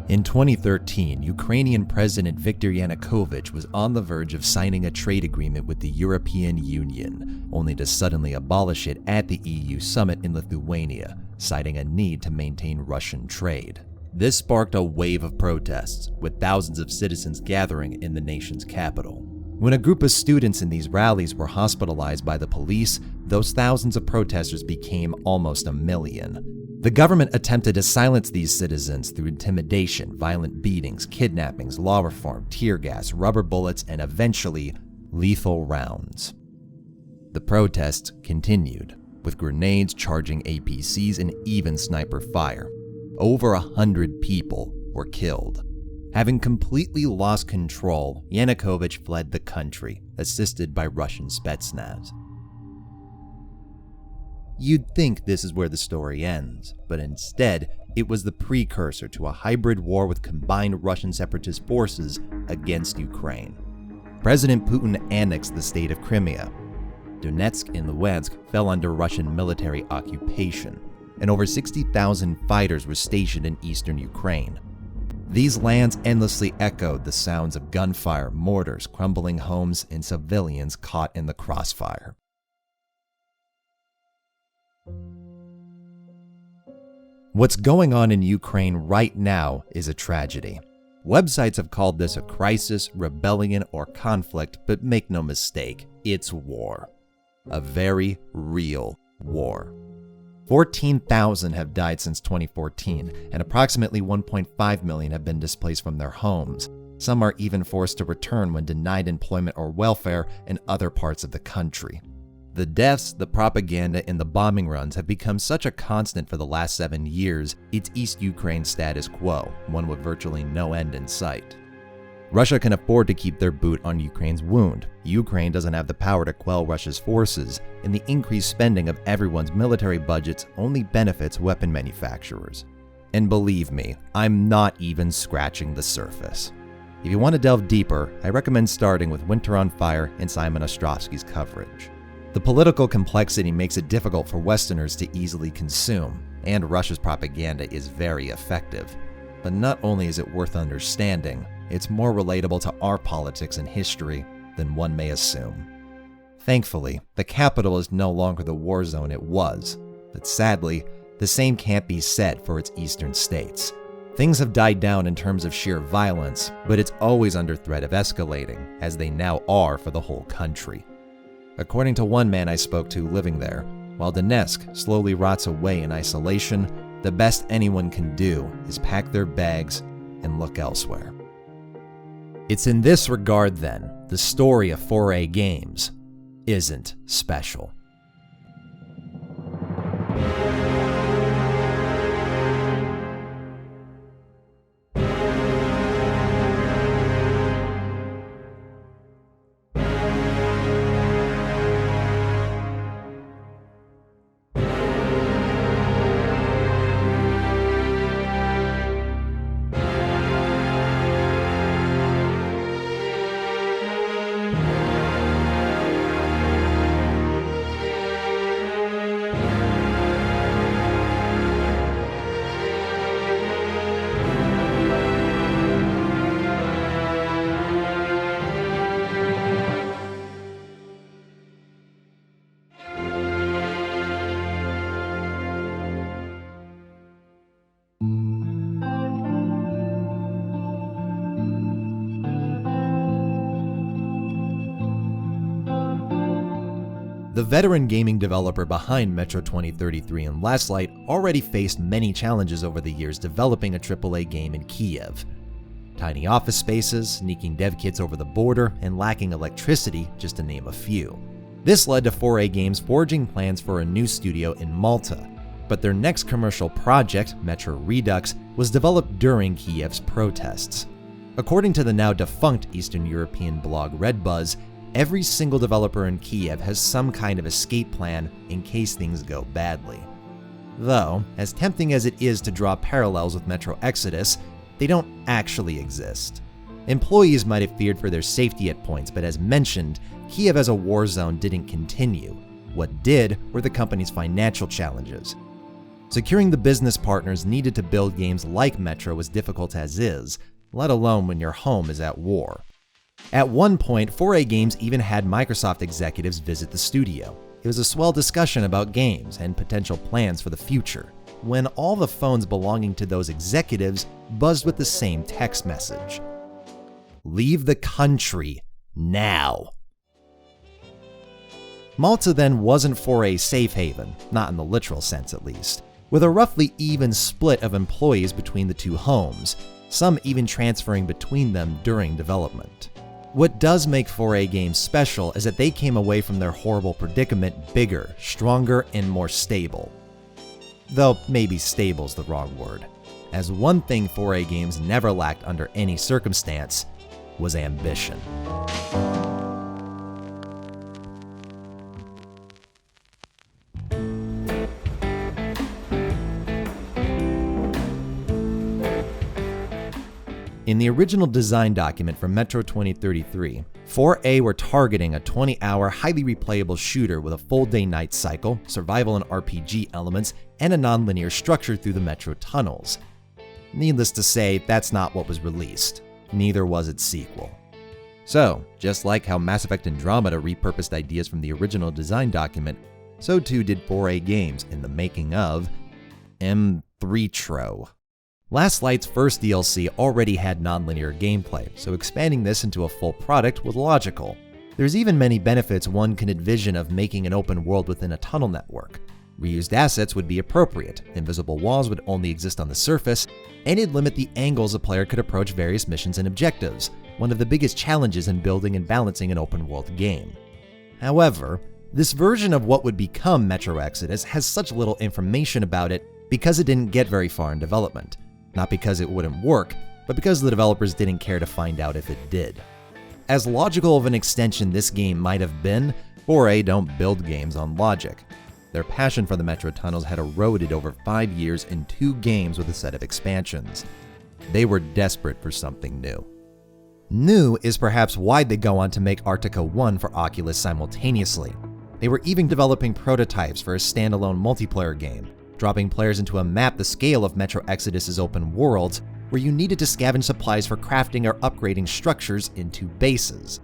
In 2013, Ukrainian President Viktor Yanukovych was on the verge of signing a trade agreement with the European Union, only to suddenly abolish it at the EU summit in Lithuania, citing a need to maintain Russian trade. This sparked a wave of protests, with thousands of citizens gathering in the nation's capital. When a group of students in these rallies were hospitalized by the police, those thousands of protesters became almost 1 million. The government attempted to silence these citizens through intimidation, violent beatings, kidnappings, law reform, tear gas, rubber bullets, and eventually, lethal rounds. The protests continued, with grenades charging APCs and even sniper fire. Over 100 people were killed. Having completely lost control, Yanukovych fled the country, assisted by Russian Spetsnaz. You'd think this is where the story ends, but instead, it was the precursor to a hybrid war with combined Russian separatist forces against Ukraine. President Putin annexed the state of Crimea. Donetsk and Luhansk fell under Russian military occupation, and over 60,000 fighters were stationed in eastern Ukraine. These lands endlessly echoed the sounds of gunfire, mortars, crumbling homes, and civilians caught in the crossfire. What's going on in Ukraine right now is a tragedy. Websites have called this a crisis, rebellion, or conflict, but make no mistake, it's war. A very real war. 14,000 have died since 2014, and approximately 1.5 million have been displaced from their homes. Some are even forced to return when denied employment or welfare in other parts of the country. The deaths, the propaganda, and the bombing runs have become such a constant for the last 7 years, it's East Ukraine status quo, one with virtually no end in sight. Russia can afford to keep their boot on Ukraine's wound. Ukraine doesn't have the power to quell Russia's forces, and the increased spending of everyone's military budgets only benefits weapon manufacturers. And believe me, I'm not even scratching the surface. If you want to delve deeper, I recommend starting with Winter on Fire and Simon Ostrovsky's coverage. The political complexity makes it difficult for Westerners to easily consume, and Russia's propaganda is very effective. But not only is it worth understanding, it's more relatable to our politics and history than one may assume. Thankfully, the capital is no longer the war zone it was, but sadly, the same can't be said for its eastern states. Things have died down in terms of sheer violence, but it's always under threat of escalating, as they now are for the whole country. According to one man I spoke to living there, while Donetsk slowly rots away in isolation, the best anyone can do is pack their bags and look elsewhere. It's in this regard, then, the story of 4A Games isn't special. The veteran gaming developer behind Metro 2033 and Last Light already faced many challenges over the years developing a AAA game in Kiev. Tiny office spaces, sneaking dev kits over the border, and lacking electricity, just to name a few. This led to 4A Games forging plans for a new studio in Malta, but their next commercial project, Metro Redux, was developed during Kiev's protests. According to the now defunct Eastern European blog Redbuzz, every single developer in Kiev has some kind of escape plan in case things go badly. Though, as tempting as it is to draw parallels with Metro Exodus, they don't actually exist. Employees might have feared for their safety at points, but as mentioned, Kiev as a war zone didn't continue. What did were the company's financial challenges. Securing the business partners needed to build games like Metro was difficult as is, let alone when your home is at war. At one point, 4A Games even had Microsoft executives visit the studio. It was a swell discussion about games and potential plans for the future, when all the phones belonging to those executives buzzed with the same text message. Leave the country now. Malta then wasn't 4A's safe haven, not in the literal sense at least, with a roughly even split of employees between the two homes, some even transferring between them during development. What does make 4A Games special is that they came away from their horrible predicament bigger, stronger, and more stable. Though maybe stable's the wrong word, as one thing 4A Games never lacked under any circumstance was ambition. In the original design document for Metro 2033, 4A were targeting a 20-hour, highly replayable shooter with a full day-night cycle, survival and RPG elements, and a non-linear structure through the Metro tunnels. Needless to say, that's not what was released. Neither was its sequel. So, just like how Mass Effect Andromeda repurposed ideas from the original design document, so too did 4A Games in the making of M3tro. Last Light's first DLC already had non-linear gameplay, so expanding this into a full product was logical. There's even many benefits one can envision of making an open world within a tunnel network. Reused assets would be appropriate, invisible walls would only exist on the surface, and it'd limit the angles a player could approach various missions and objectives, one of the biggest challenges in building and balancing an open world game. However, this version of what would become Metro Exodus has such little information about it because it didn't get very far in development. Not because it wouldn't work, but because the developers didn't care to find out if it did. As logical of an extension this game might have been, 4A don't build games on logic. Their passion for the Metro tunnels had eroded over 5 years in 2 games with a set of expansions. They were desperate for something new. New is perhaps why they go on to make Arctica 1 for Oculus simultaneously. They were even developing prototypes for a standalone multiplayer game, dropping players into a map the scale of Metro Exodus's open worlds, where you needed to scavenge supplies for crafting or upgrading structures into bases.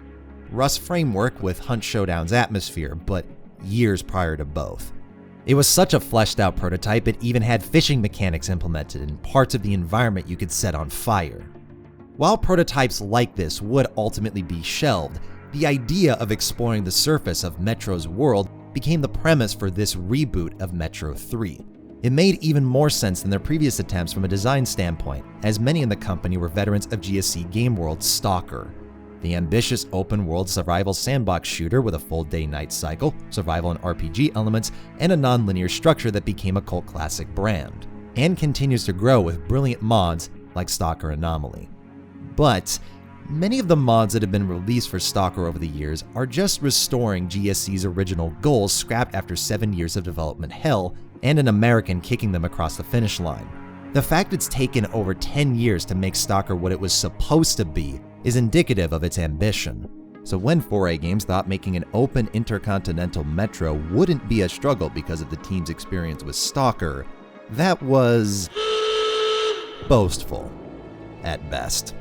Rust framework with Hunt Showdown's atmosphere, but years prior to both. It was such a fleshed out prototype it even had fishing mechanics implemented and parts of the environment you could set on fire. While prototypes like this would ultimately be shelved, the idea of exploring the surface of Metro's world became the premise for this reboot of Metro 3. It made even more sense than their previous attempts from a design standpoint, as many in the company were veterans of GSC Game World's Stalker, the ambitious open-world survival sandbox shooter with a full day-night cycle, survival and RPG elements, and a non-linear structure that became a cult classic brand, and continues to grow with brilliant mods like Stalker Anomaly. But many of the mods that have been released for Stalker over the years are just restoring GSC's original goals scrapped after 7 years of development hell, and an American kicking them across the finish line. The fact it's taken over 10 years to make Stalker what it was supposed to be is indicative of its ambition. So when 4A Games thought making an open intercontinental Metro wouldn't be a struggle because of the team's experience with Stalker, that was boastful, at best.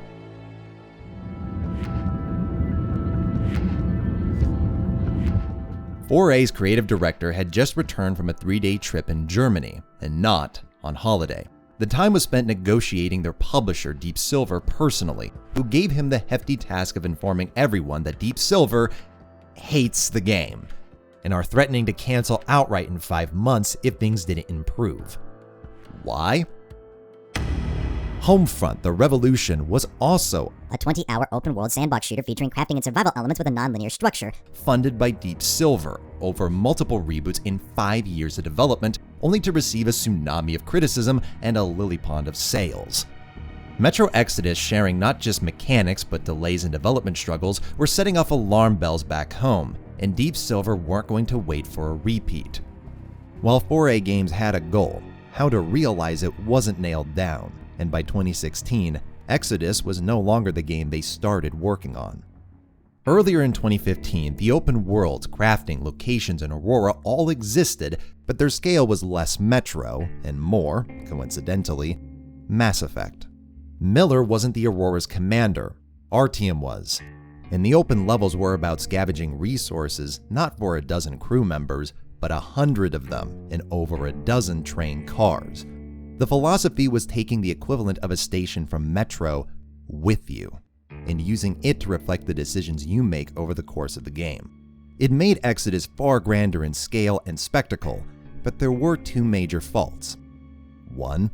.4A's creative director had just returned from a 3-day trip in Germany, and not on holiday. The time was spent negotiating their publisher, Deep Silver, personally, who gave him the hefty task of informing everyone that Deep Silver hates the game, and are threatening to cancel outright in 5 months if things didn't improve. Why? Homefront The Revolution was also a 20-hour open-world sandbox shooter featuring crafting and survival elements with a non-linear structure. Funded by Deep Silver, over multiple reboots in 5 years of development, only to receive a tsunami of criticism and a lily pond of sales. Metro Exodus, sharing not just mechanics but delays and development struggles, were setting off alarm bells back home, and Deep Silver weren't going to wait for a repeat. While 4A Games had a goal, how to realize it wasn't nailed down, and by 2016, Exodus was no longer the game they started working on. Earlier in 2015, the open worlds, crafting, locations, and Aurora all existed, but their scale was less Metro and more, coincidentally, Mass Effect. Miller wasn't the Aurora's commander, Artyom was, and the open levels were about scavenging resources not for a dozen crew members, but 100 of them in over a dozen train cars. The philosophy was taking the equivalent of a station from Metro with you, and using it to reflect the decisions you make over the course of the game. It made Exodus far grander in scale and spectacle, but there were two major faults. One,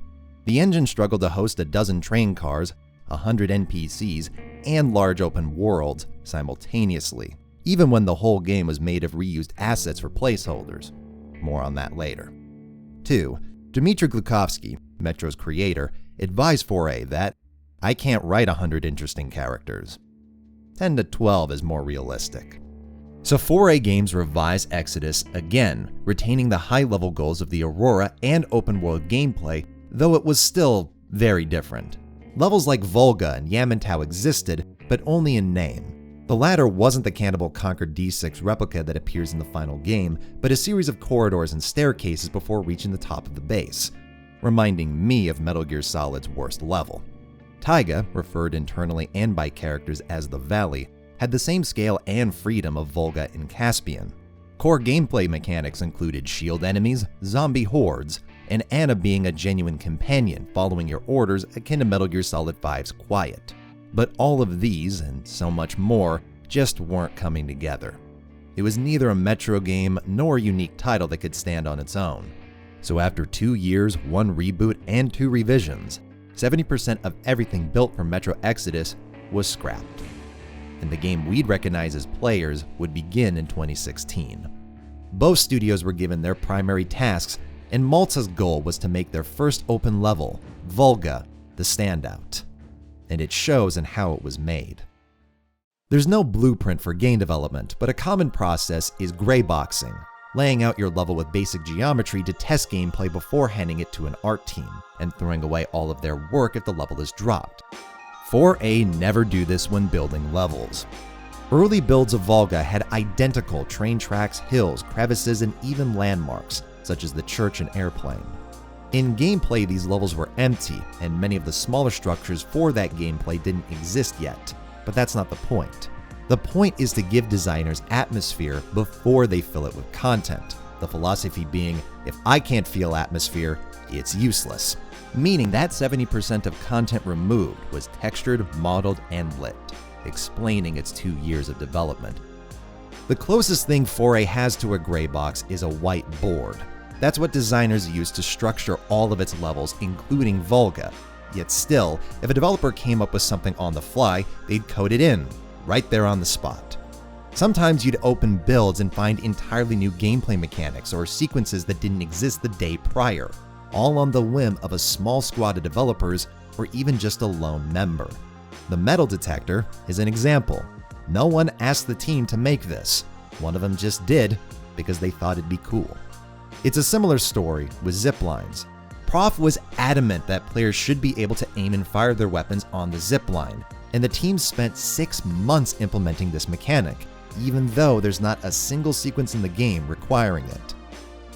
the engine struggled to host a dozen train cars, 100 NPCs, and large open worlds simultaneously, even when the whole game was made of reused assets for placeholders. More on that later. 2. Dmitry Glukhovsky, Metro's creator, advised 4A that I can't write 100 interesting characters. 10 to 12 is more realistic. So 4A Games revised Exodus again, retaining the high-level goals of the Aurora and open-world gameplay, though it was still very different. Levels like Volga and Yamantau existed, but only in name. The latter wasn't the Cannibal Conquered D6 replica that appears in the final game, but a series of corridors and staircases before reaching the top of the base, reminding me of Metal Gear Solid's worst level. Taiga, referred internally and by characters as the Valley, had the same scale and freedom of Volga and Caspian. Core gameplay mechanics included shield enemies, zombie hordes, and Anna being a genuine companion following your orders akin to Metal Gear Solid 5's Quiet. But all of these, and so much more, just weren't coming together. It was neither a Metro game nor a unique title that could stand on its own. So after 2 years, 1 reboot, and 2 revisions, 70% of everything built for Metro Exodus was scrapped, and the game we'd recognize as players would begin in 2016. Both studios were given their primary tasks, and Malta's goal was to make their first open level, Volga, the standout. And it shows in how it was made. There's no blueprint for game development, but a common process is grayboxing, laying out your level with basic geometry to test gameplay before handing it to an art team, and throwing away all of their work if the level is dropped. 4A never do this when building levels. Early builds of Volga had identical train tracks, hills, crevices, and even landmarks, such as the church and airplane. In gameplay, these levels were empty, and many of the smaller structures for that gameplay didn't exist yet, but that's not the point. The point is to give designers atmosphere before they fill it with content, the philosophy being, if I can't feel atmosphere, it's useless. Meaning that 70% of content removed was textured, modeled, and lit, explaining its 2 years of development. The closest thing 4A has to a gray box is a white board. That's what designers use to structure all of its levels, including Volga. Yet still, if a developer came up with something on the fly, they'd code it in, right there on the spot. Sometimes you'd open builds and find entirely new gameplay mechanics or sequences that didn't exist the day prior, all on the whim of a small squad of developers or even just a lone member. The metal detector is an example. No one asked the team to make this. One of them just did because they thought it'd be cool. It's a similar story with ziplines. Prof was adamant that players should be able to aim and fire their weapons on the zipline, and the team spent 6 months implementing this mechanic, even though there's not a single sequence in the game requiring it.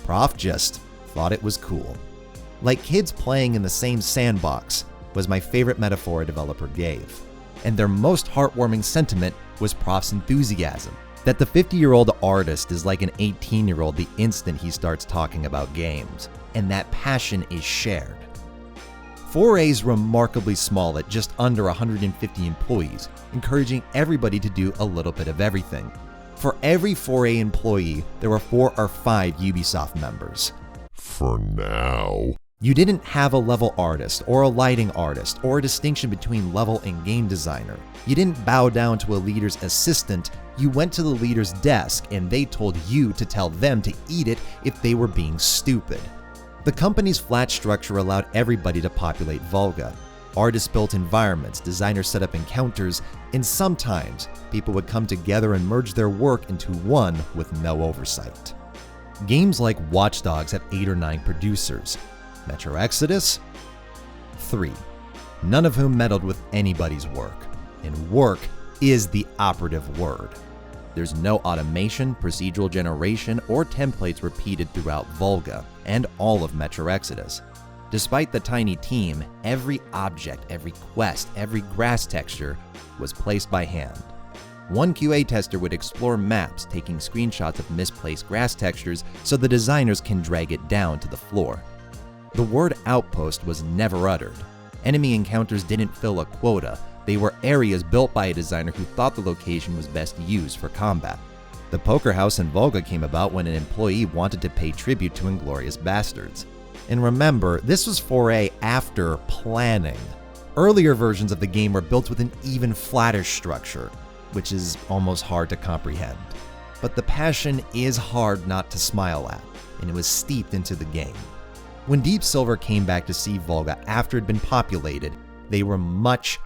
Prof just thought it was cool. Like kids playing in the same sandbox was my favorite metaphor a developer gave. And their most heartwarming sentiment was Prof's enthusiasm, that the 50-year-old artist is like an 18-year-old the instant he starts talking about games, and that passion is shared. 4A's remarkably small at just under 150 employees, encouraging everybody to do a little bit of everything. For every 4A employee, there were 4 or 5 Ubisoft members. For now. You didn't have a level artist, or a lighting artist, or a distinction between level and game designer. You didn't bow down to a leader's assistant, you went to the leader's desk and they told you to tell them to eat it if they were being stupid. The company's flat structure allowed everybody to populate Volga. Artists built environments, designers set up encounters, and sometimes people would come together and merge their work into one with no oversight. Games like Watch Dogs have 8 or 9 producers. Metro Exodus? 3. None of whom meddled with anybody's work. And work is the operative word. There's no automation, procedural generation, or templates repeated throughout Volga and all of Metro Exodus. Despite the tiny team, every object, every quest, every grass texture was placed by hand. One QA tester would explore maps, taking screenshots of misplaced grass textures so the designers can drag it down to the floor. The word outpost was never uttered. Enemy encounters didn't fill a quota. They were areas built by a designer who thought the location was best used for combat. The poker house in Volga came about when an employee wanted to pay tribute to Inglorious Bastards. And remember, this was 4A after planning. Earlier versions of the game were built with an even flatter structure, which is almost hard to comprehend. But the passion is hard not to smile at, and it was steeped into the game. When Deep Silver came back to see Volga after it had been populated, they were much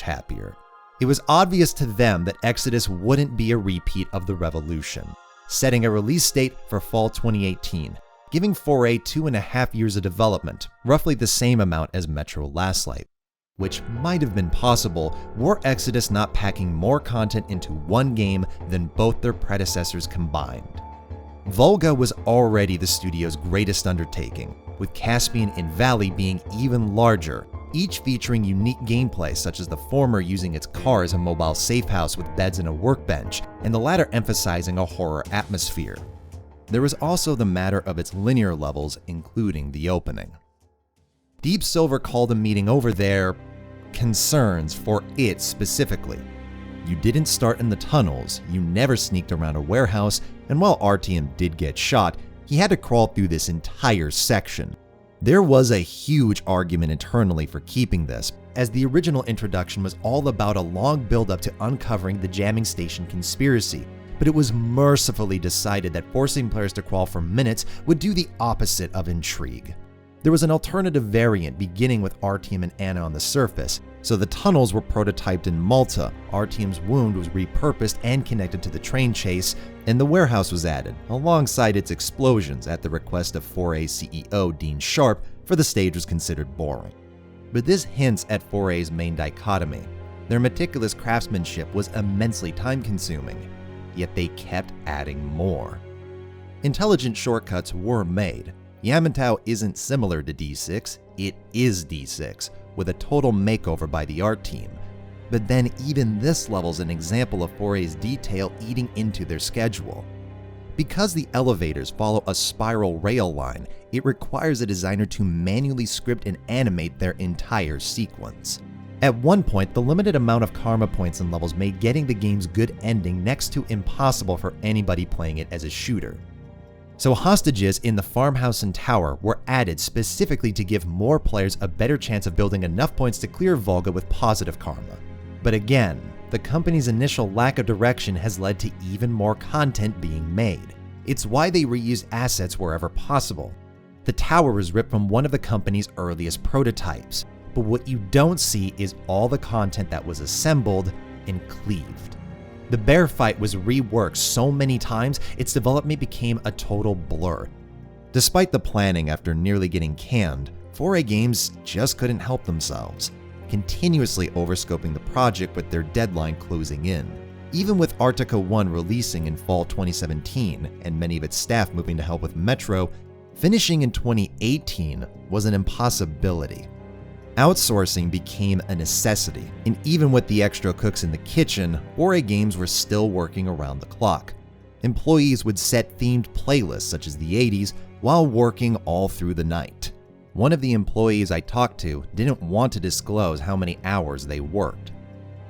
happier. It was obvious to them that Exodus wouldn't be a repeat of the Revolution, setting a release date for fall 2018, giving 4A 2.5 years of development, roughly the same amount as Metro Last Light, which might have been possible were Exodus not packing more content into one game than both their predecessors combined. Volga was already the studio's greatest undertaking, with Caspian and Valley being even larger, each featuring unique gameplay such as the former using its car as a mobile safe house with beds and a workbench, and the latter emphasizing a horror atmosphere. There was also the matter of its linear levels, including the opening. Deep Silver called a meeting over their concerns for it specifically. You didn't start in the tunnels, you never sneaked around a warehouse, and while Artyom did get shot, he had to crawl through this entire section. There was a huge argument internally for keeping this, as the original introduction was all about a long build-up to uncovering the jamming station conspiracy, but it was mercifully decided that forcing players to crawl for minutes would do the opposite of intrigue. There was an alternative variant beginning with Artyom and Anna on the surface, so the tunnels were prototyped in Malta, Artyom's wound was repurposed and connected to the train chase, and the warehouse was added, alongside its explosions at the request of 4A CEO Dean Sharp, for the stage was considered boring. But this hints at 4A's main dichotomy. Their meticulous craftsmanship was immensely time-consuming, yet they kept adding more. Intelligent shortcuts were made. Yamantau isn't similar to D6, it is D6, with a total makeover by the art team. But then even this level's an example of 4A's detail eating into their schedule. Because the elevators follow a spiral rail line, it requires a designer to manually script and animate their entire sequence. At one point, the limited amount of karma points in levels made getting the game's good ending next to impossible for anybody playing it as a shooter. So hostages in the farmhouse and tower were added specifically to give more players a better chance of building enough points to clear Volga with positive karma. But again, the company's initial lack of direction has led to even more content being made. It's why they reused assets wherever possible. The tower was ripped from one of the company's earliest prototypes, but what you don't see is all the content that was assembled and cleaved. The bear fight was reworked so many times, its development became a total blur. Despite the planning after nearly getting canned, 4A Games just couldn't help themselves, continuously overscoping the project with their deadline closing in. Even with Artica 1 releasing in fall 2017 and many of its staff moving to help with Metro, finishing in 2018 was an impossibility. Outsourcing became a necessity, and even with the extra cooks in the kitchen, 4A Games were still working around the clock. Employees would set themed playlists such as the 80s while working all through the night. One of the employees I talked to didn't want to disclose how many hours they worked.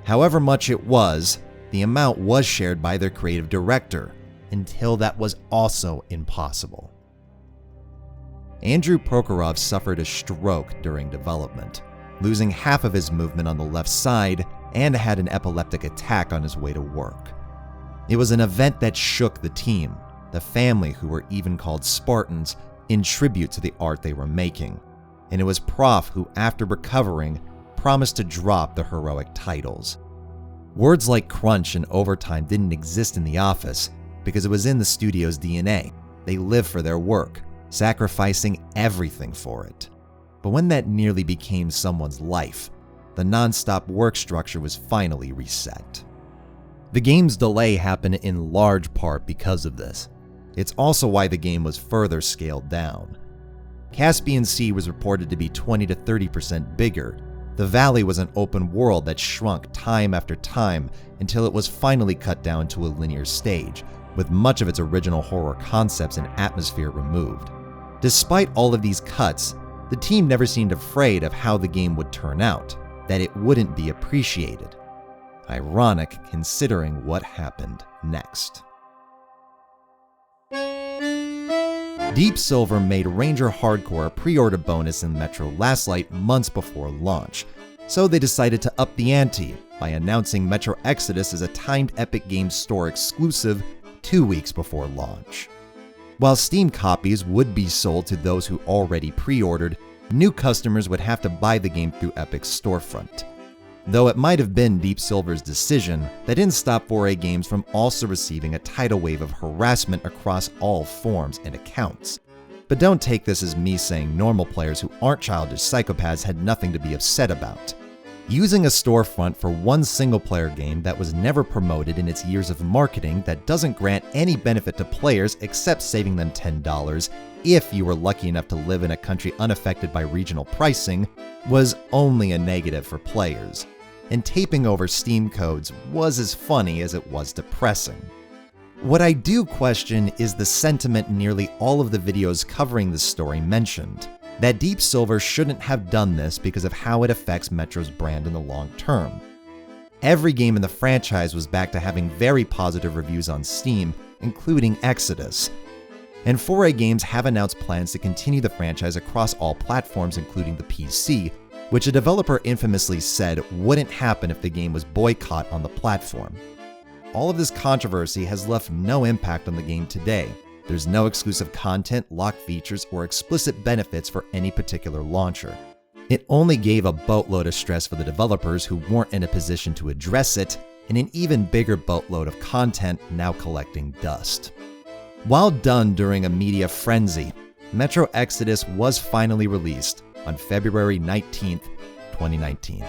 However much it was, the amount was shared by their creative director, until that was also impossible. Andrew Prokhorov suffered a stroke during development, losing half of his movement on the left side and had an epileptic attack on his way to work. It was an event that shook the team, the family who were even called Spartans, in tribute to the art they were making, and it was Prof who, after recovering, promised to drop the heroic titles. Words like crunch and overtime didn't exist in the office because it was in the studio's DNA. They live for their work, sacrificing everything for it. But when that nearly became someone's life, the non-stop work structure was finally reset. The game's delay happened in large part because of this. It's also why the game was further scaled down. Caspian Sea was reported to be 20 to 30% bigger. The valley was an open world that shrunk time after time until it was finally cut down to a linear stage, with much of its original horror concepts and atmosphere removed. Despite all of these cuts, the team never seemed afraid of how the game would turn out, that it wouldn't be appreciated. Ironic considering what happened next. Deep Silver made Ranger Hardcore a pre-order bonus in Metro Last Light months before launch, so they decided to up the ante by announcing Metro Exodus as a timed Epic Games Store exclusive 2 weeks before launch. While Steam copies would be sold to those who already pre-ordered, new customers would have to buy the game through Epic's storefront. Though it might have been Deep Silver's decision, that didn't stop 4A Games from also receiving a tidal wave of harassment across all forms and accounts. But don't take this as me saying normal players who aren't childish psychopaths had nothing to be upset about. Using a storefront for one single-player game that was never promoted in its years of marketing that doesn't grant any benefit to players except saving them $10 if you were lucky enough to live in a country unaffected by regional pricing was only a negative for players. And taping over Steam codes was as funny as it was depressing. What I do question is the sentiment nearly all of the videos covering this story mentioned, that Deep Silver shouldn't have done this because of how it affects Metro's brand in the long term. Every game in the franchise was back to having very positive reviews on Steam, including Exodus. And 4A Games have announced plans to continue the franchise across all platforms, including the PC, which a developer infamously said wouldn't happen if the game was boycotted on the platform. All of this controversy has left no impact on the game today. There's no exclusive content, locked features, or explicit benefits for any particular launcher. It only gave a boatload of stress for the developers who weren't in a position to address it, and an even bigger boatload of content now collecting dust. While done during a media frenzy, Metro Exodus was finally released on February 19th, 2019.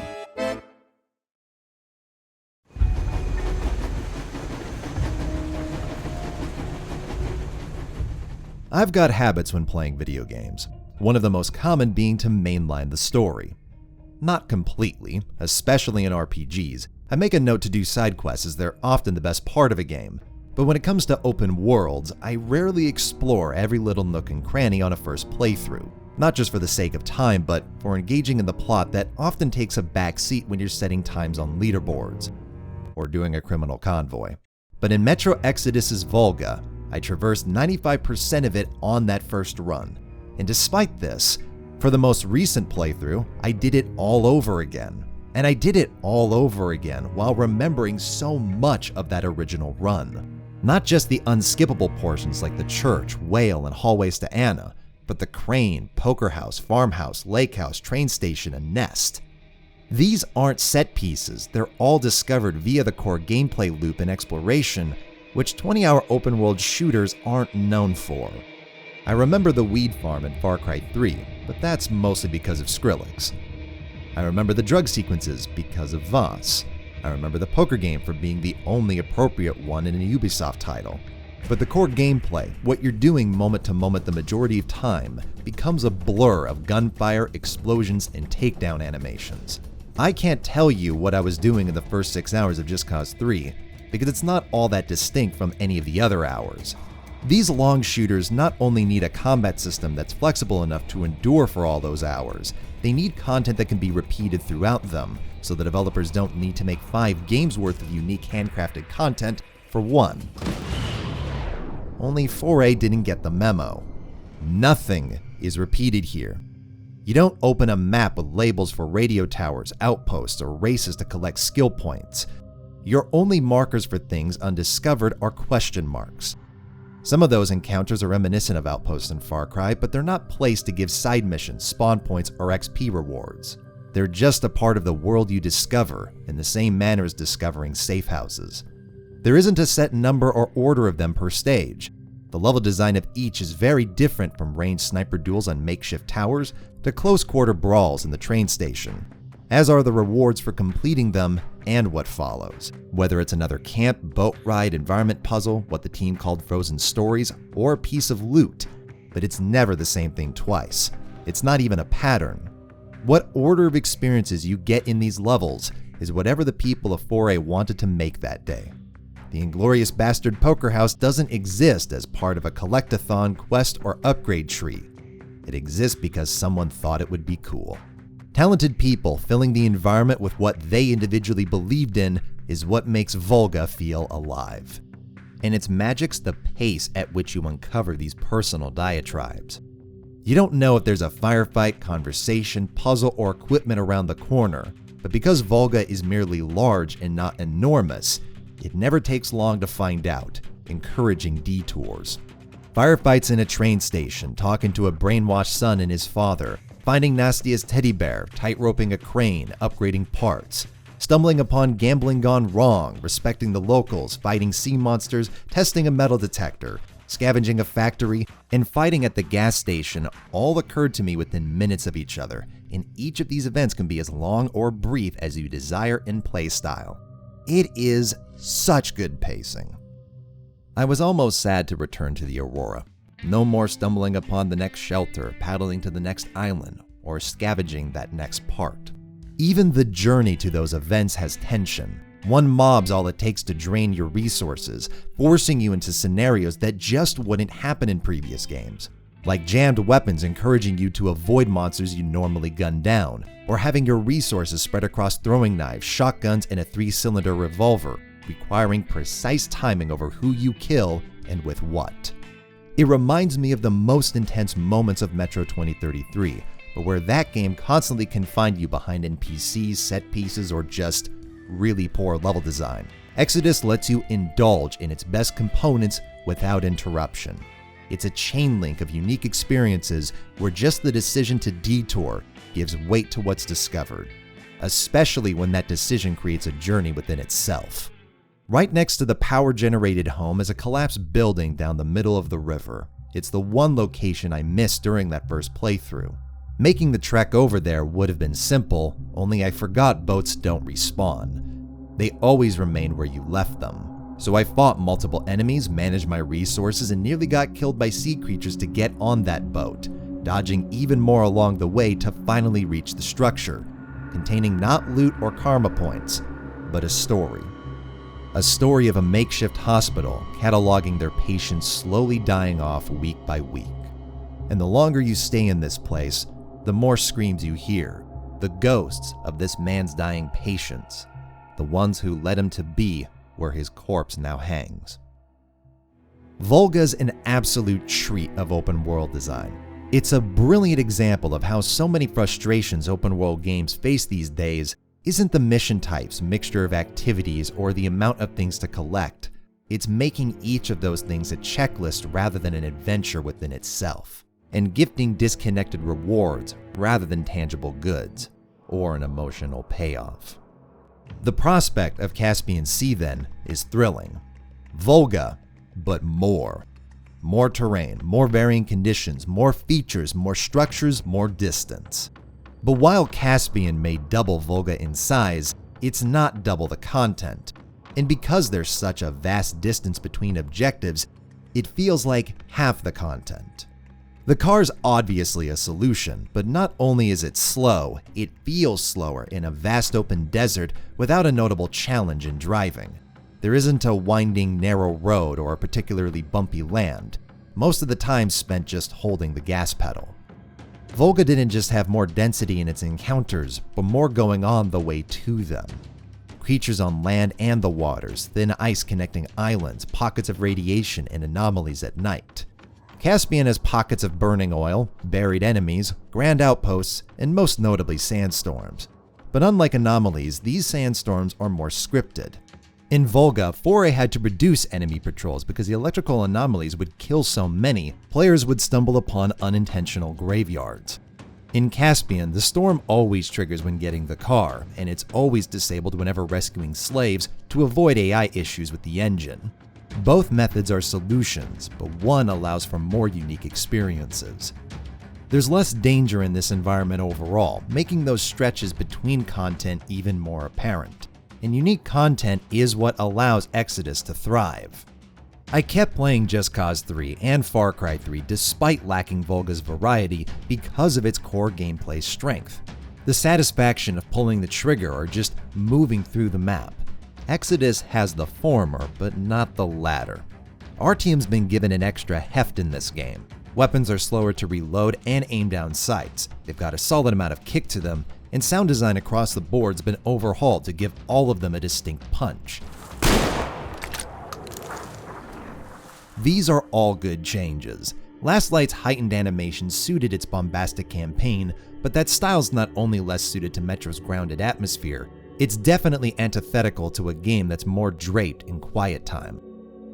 I've got habits when playing video games, one of the most common being to mainline the story. Not completely, especially in RPGs. I make a note to do side quests as they're often the best part of a game, but when it comes to open worlds, I rarely explore every little nook and cranny on a first playthrough. Not just for the sake of time, but for engaging in the plot that often takes a back seat when you're setting times on leaderboards, or doing a criminal convoy. But in Metro Exodus's Volga, I traversed 95% of it on that first run. And despite this, for the most recent playthrough, I did it all over again. And I did it all over again while remembering so much of that original run. Not just the unskippable portions like the church, whale, and hallways to Anna, but the crane, poker house, farmhouse, lake house, train station, and nest. These aren't set pieces, they're all discovered via the core gameplay loop and exploration, which 20-hour open-world shooters aren't known for. I remember the weed farm in Far Cry 3, but that's mostly because of Skrillex. I remember the drug sequences because of Voss. I remember the poker game for being the only appropriate one in a Ubisoft title. But the core gameplay, what you're doing moment to moment the majority of time, becomes a blur of gunfire, explosions, and takedown animations. I can't tell you what I was doing in the first 6 hours of Just Cause 3, because it's not all that distinct from any of the other hours. These long shooters not only need a combat system that's flexible enough to endure for all those hours, they need content that can be repeated throughout them, so the developers don't need to make 5 games worth of unique handcrafted content for one. Only 4A didn't get the memo. Nothing is repeated here. You don't open a map with labels for radio towers, outposts, or races to collect skill points. Your only markers for things undiscovered are question marks. Some of those encounters are reminiscent of outposts in Far Cry, but they're not placed to give side missions, spawn points, or XP rewards. They're just a part of the world you discover, in the same manner as discovering safe houses. There isn't a set number or order of them per stage. The level design of each is very different, from ranged sniper duels on makeshift towers to close-quarter brawls in the train station, as are the rewards for completing them and what follows. Whether it's another camp, boat ride, environment puzzle, what the team called frozen stories, or a piece of loot. But it's never the same thing twice. It's not even a pattern. What order of experiences you get in these levels is whatever the people of 4A wanted to make that day. The Inglorious Bastard Poker House doesn't exist as part of a collectathon, quest, or upgrade tree. It exists because someone thought it would be cool. Talented people filling the environment with what they individually believed in is what makes Volga feel alive. And its magic's the pace at which you uncover these personal diatribes. You don't know if there's a firefight, conversation, puzzle, or equipment around the corner, but because Volga is merely large and not enormous, it never takes long to find out, encouraging detours. Firefights in a train station, talking to a brainwashed son and his father, finding Nastia's teddy bear, tight-roping a crane, upgrading parts, stumbling upon gambling gone wrong, respecting the locals, fighting sea monsters, testing a metal detector, scavenging a factory, and fighting at the gas station all occurred to me within minutes of each other, and each of these events can be as long or brief as you desire in playstyle. It is such good pacing. I was almost sad to return to the Aurora. No more stumbling upon the next shelter, paddling to the next island, or scavenging that next part. Even the journey to those events has tension. One mob's all it takes to drain your resources, forcing you into scenarios that just wouldn't happen in previous games. Like jammed weapons encouraging you to avoid monsters you normally gun down, or having your resources spread across throwing knives, shotguns, and a 3-cylinder revolver, requiring precise timing over who you kill and with what. It reminds me of the most intense moments of Metro 2033, but where that game constantly confined you behind NPCs, set pieces, or just really poor level design. Exodus lets you indulge in its best components without interruption. It's a chain link of unique experiences where just the decision to detour gives weight to what's discovered, especially when that decision creates a journey within itself. Right next to the power-generated home is a collapsed building down the middle of the river. It's the one location I missed during that first playthrough. Making the trek over there would have been simple, only I forgot boats don't respawn. They always remain where you left them. So I fought multiple enemies, managed my resources, and nearly got killed by sea creatures to get on that boat, dodging even more along the way to finally reach the structure, containing not loot or karma points, but a story. A story of a makeshift hospital cataloging their patients slowly dying off week by week. And the longer you stay in this place, the more screams you hear, the ghosts of this man's dying patients, the ones who led him to be where his corpse now hangs. Volga's an absolute treat of open world design. It's a brilliant example of how so many frustrations open world games face these days isn't the mission types, mixture of activities, or the amount of things to collect. It's making each of those things a checklist rather than an adventure within itself, and gifting disconnected rewards rather than tangible goods, or an emotional payoff. The prospect of Caspian Sea, then, is thrilling. Volga, but more. More terrain, more varying conditions, more features, more structures, more distance. But while Caspian may double Volga in size, it's not double the content. And because there's such a vast distance between objectives, it feels like half the content. The car's obviously a solution, but not only is it slow, it feels slower in a vast open desert without a notable challenge in driving. There isn't a winding, narrow road or a particularly bumpy land, most of the time spent just holding the gas pedal. Volga didn't just have more density in its encounters, but more going on the way to them. Creatures on land and the waters, thin ice connecting islands, pockets of radiation, and anomalies at night. Caspian has pockets of burning oil, buried enemies, grand outposts, and most notably sandstorms. But unlike anomalies, these sandstorms are more scripted. In Volga, 4A had to reduce enemy patrols because the electrical anomalies would kill so many, players would stumble upon unintentional graveyards. In Caspian, the storm always triggers when getting the car, and it's always disabled whenever rescuing slaves to avoid AI issues with the engine. Both methods are solutions, but one allows for more unique experiences. There's less danger in this environment overall, making those stretches between content even more apparent. and unique content is what allows Exodus to thrive. I kept playing Just Cause 3 and Far Cry 3 despite lacking Volga's variety because of its core gameplay strength. The satisfaction of pulling the trigger or just moving through the map. Exodus has the former, but not the latter. Our team's been given an extra heft in this game. Weapons are slower to reload and aim down sights. They've got a solid amount of kick to them, and sound design across the board's been overhauled to give all of them a distinct punch. These are all good changes. Last Light's heightened animation suited its bombastic campaign, but that style's not only less suited to Metro's grounded atmosphere, it's definitely antithetical to a game that's more draped in quiet time.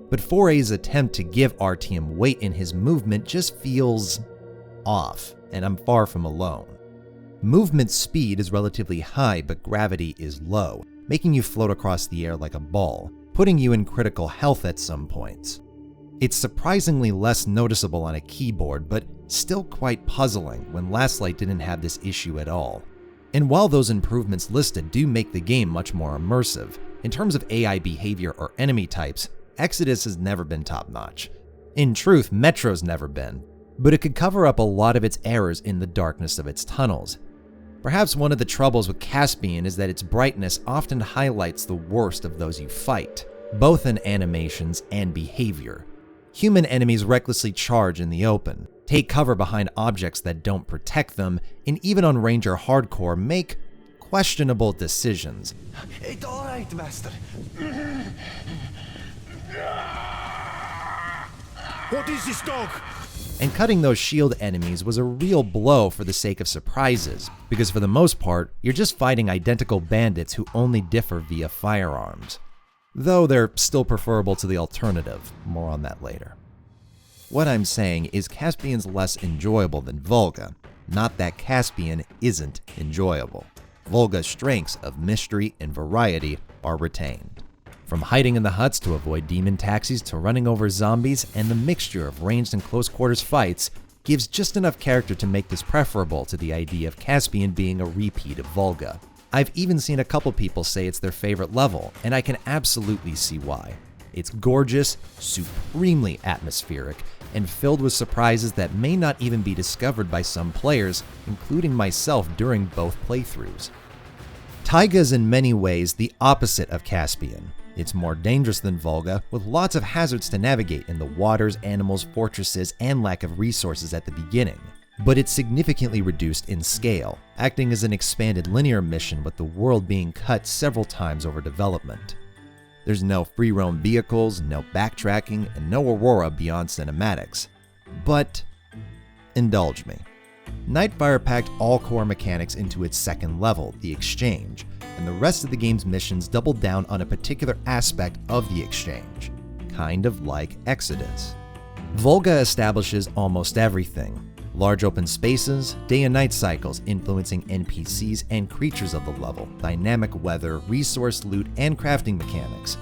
But 4A's attempt to give RTM weight in his movement just feels off, and I'm far from alone. Movement speed is relatively high, but gravity is low, making you float across the air like a ball, putting you in critical health at some points. It's surprisingly less noticeable on a keyboard, but still quite puzzling when Last Light didn't have this issue at all. And while those improvements listed do make the game much more immersive, in terms of AI behavior or enemy types, Exodus has never been top-notch. In truth, Metro's never been, but it could cover up a lot of its errors in the darkness of its tunnels. Perhaps one of the troubles with Caspian is that its brightness often highlights the worst of those you fight, both in animations and behavior. Human enemies recklessly charge in the open, take cover behind objects that don't protect them, and even on Ranger Hardcore make questionable decisions. It's alright, Master. What is this, dog? And cutting those shield enemies was a real blow for the sake of surprises, because for the most part, you're just fighting identical bandits who only differ via firearms. Though they're still preferable to the alternative, more on that later. What I'm saying is Caspian's less enjoyable than Volga, not that Caspian isn't enjoyable. Volga's strengths of mystery and variety are retained. From hiding in the huts to avoid demon taxis to running over zombies, and the mixture of ranged and close quarters fights gives just enough character to make this preferable to the idea of Caspian being a repeat of Volga. I've even seen a couple people say it's their favorite level, and I can absolutely see why. It's gorgeous, supremely atmospheric, and filled with surprises that may not even be discovered by some players, including myself during both playthroughs. Taiga is in many ways the opposite of Caspian. It's more dangerous than Volga, with lots of hazards to navigate in the waters, animals, fortresses, and lack of resources at the beginning. But it's significantly reduced in scale, acting as an expanded linear mission with the world being cut several times over development. There's no free roam vehicles, no backtracking, and no Aurora beyond cinematics. But indulge me. Nightfire packed all core mechanics into its second level, the Exchange, and the rest of the game's missions doubled down on a particular aspect of the Exchange, kind of like Exodus. Volga establishes almost everything. Large open spaces, day and night cycles influencing NPCs and creatures of the level, dynamic weather, resource loot, and crafting mechanics.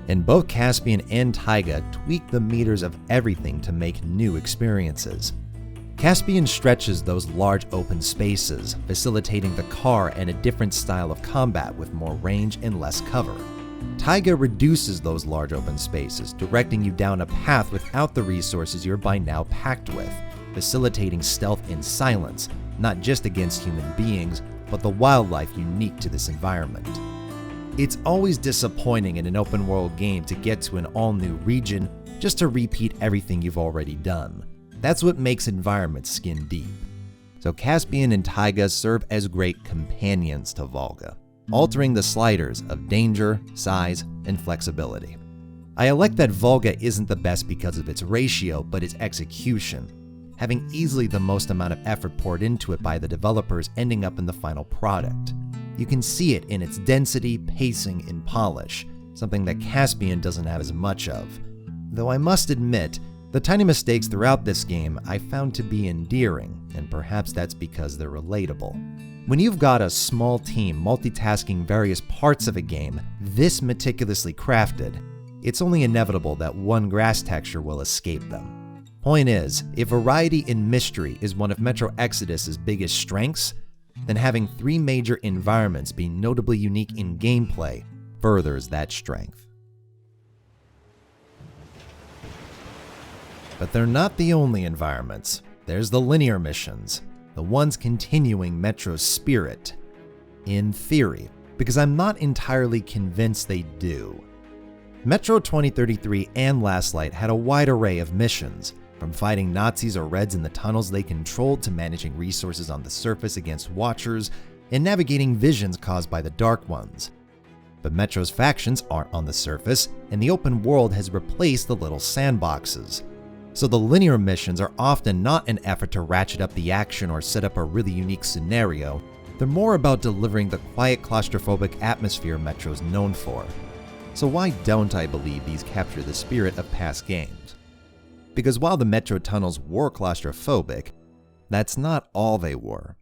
And both Caspian and Taiga tweak the meters of everything to make new experiences. Caspian stretches those large open spaces, facilitating the car and a different style of combat with more range and less cover. Taiga reduces those large open spaces, directing you down a path without the resources you're by now packed with, facilitating stealth in silence, not just against human beings, but the wildlife unique to this environment. It's always disappointing in an open world game to get to an all-new region just to repeat everything you've already done. That's what makes environments skin deep. So Caspian and Taiga serve as great companions to Volga, altering the sliders of danger, size, and flexibility. I elect that Volga isn't the best because of its ratio, but its execution, having easily the most amount of effort poured into it by the developers ending up in the final product. You can see it in its density, pacing, and polish, something that Caspian doesn't have as much of. Though I must admit, the tiny mistakes throughout this game I found to be endearing, and perhaps that's because they're relatable. When you've got a small team multitasking various parts of a game this meticulously crafted, it's only inevitable that one grass texture will escape them. Point is, if variety and mystery is one of Metro Exodus's biggest strengths, then having 3 major environments be notably unique in gameplay furthers that strength. But they're not the only environments. There's the linear missions, the ones continuing Metro's spirit. In theory, because I'm not entirely convinced they do. Metro 2033 and Last Light had a wide array of missions, from fighting Nazis or Reds in the tunnels they controlled to managing resources on the surface against Watchers and navigating visions caused by the Dark Ones. But Metro's factions aren't on the surface, and the open world has replaced the little sandboxes. So the linear missions are often not an effort to ratchet up the action or set up a really unique scenario. They're more about delivering the quiet, claustrophobic atmosphere Metro's known for. So why don't I believe these capture the spirit of past games? Because while the Metro tunnels were claustrophobic, that's not all they were.